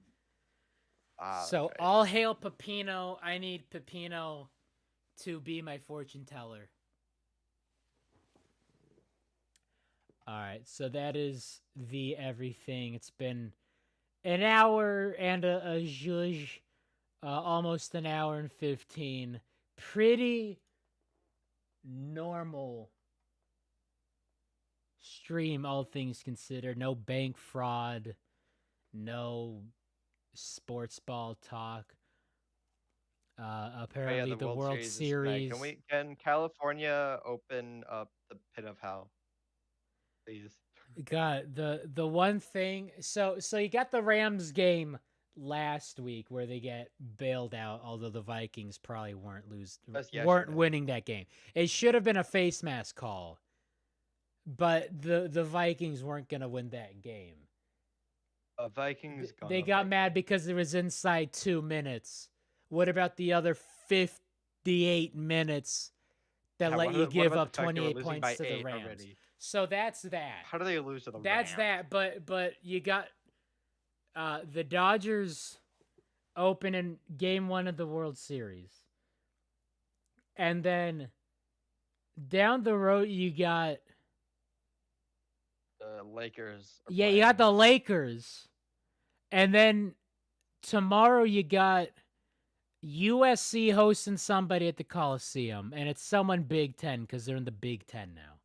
So okay. all hail Pepino. I need Pepino to be my fortune teller. All right, so that is the everything. It's been an hour and a zhuzh, almost an hour and 15. Pretty normal stream, all things considered. No bank fraud, no sports ball talk. Apparently the World Series. Can California open up the pit of hell, please? God, the one thing. So you got the Rams game last week where they get bailed out, although the Vikings probably weren't winning that game. It should have been a face mask call but the Vikings weren't gonna win that game. Vikings. They got mad because it was inside 2 minutes. What about the other 58 minutes that let you give up 28 points to the Rams? Already. So that's that. How do they lose to the Rams? That's that. But you got the Dodgers opening game 1 of the World Series, and then down the road you got the Lakers. Yeah, you got the Lakers, and then tomorrow you got USC hosting somebody at the Coliseum, and it's someone Big Ten because they're in the Big Ten now.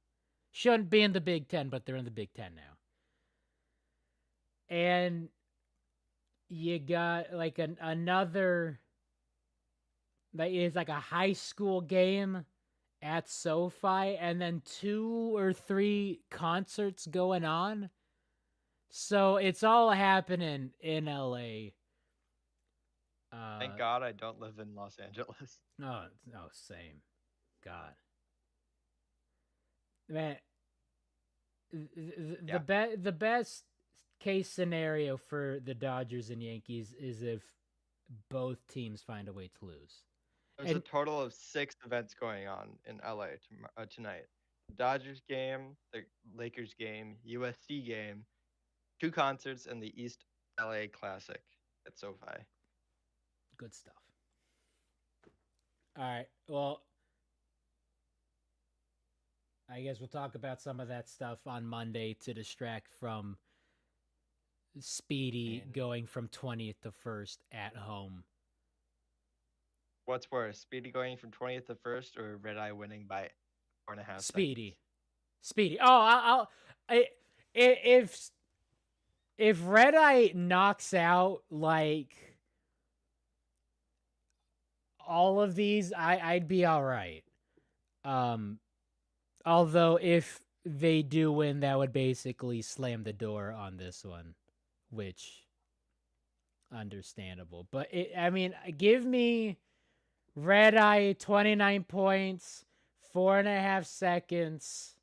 Shouldn't be in the Big Ten, but they're in the Big Ten now. And you got like another, like it's like a high school game at SoFi, and then 2 or 3 concerts going on. So it's all happening in LA. Thank God I don't live in Los Angeles. No, same. God. Man, the best case scenario for the Dodgers and Yankees is if both teams find a way to lose. There's a total of 6 events going on in LA tonight. The Dodgers game, the Lakers game, USC game, 2 concerts, and the East LA Classic at SoFi. Good stuff. All right. Well, I guess we'll talk about some of that stuff on Monday to distract from Speedy going from 20th to 1st at home. What's worse, Speedy going from 20th to 1st, or Red Eye winning by 4.5 Speedy. Speedy. Oh, if Red Eye knocks out like all of these, I'd be all right. Although if they do win, that would basically slam the door on this one, which understandable. But give me Red Eye 29 points, 4.5 seconds.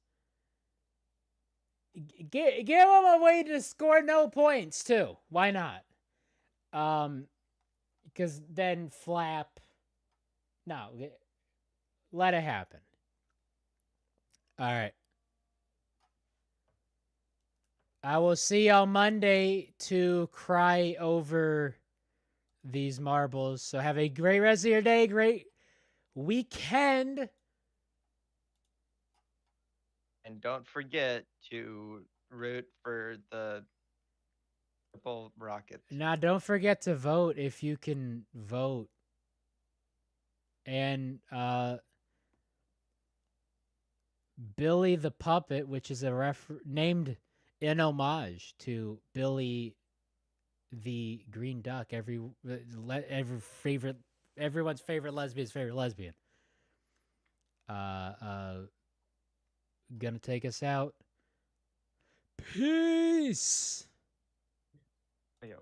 Give them a way to score no points too. Why not? Because then flap. No, let it happen. All right. I will see you on Monday to cry over these marbles. So have a great rest of your day, great weekend. And don't forget to root for the Purple Rockets. Now, don't forget to vote if you can vote. And Billy the Puppet, which is named in homage to Billy the Green Duck, everyone's favorite lesbian's favorite lesbian. Gonna take us out. Peace. Yo.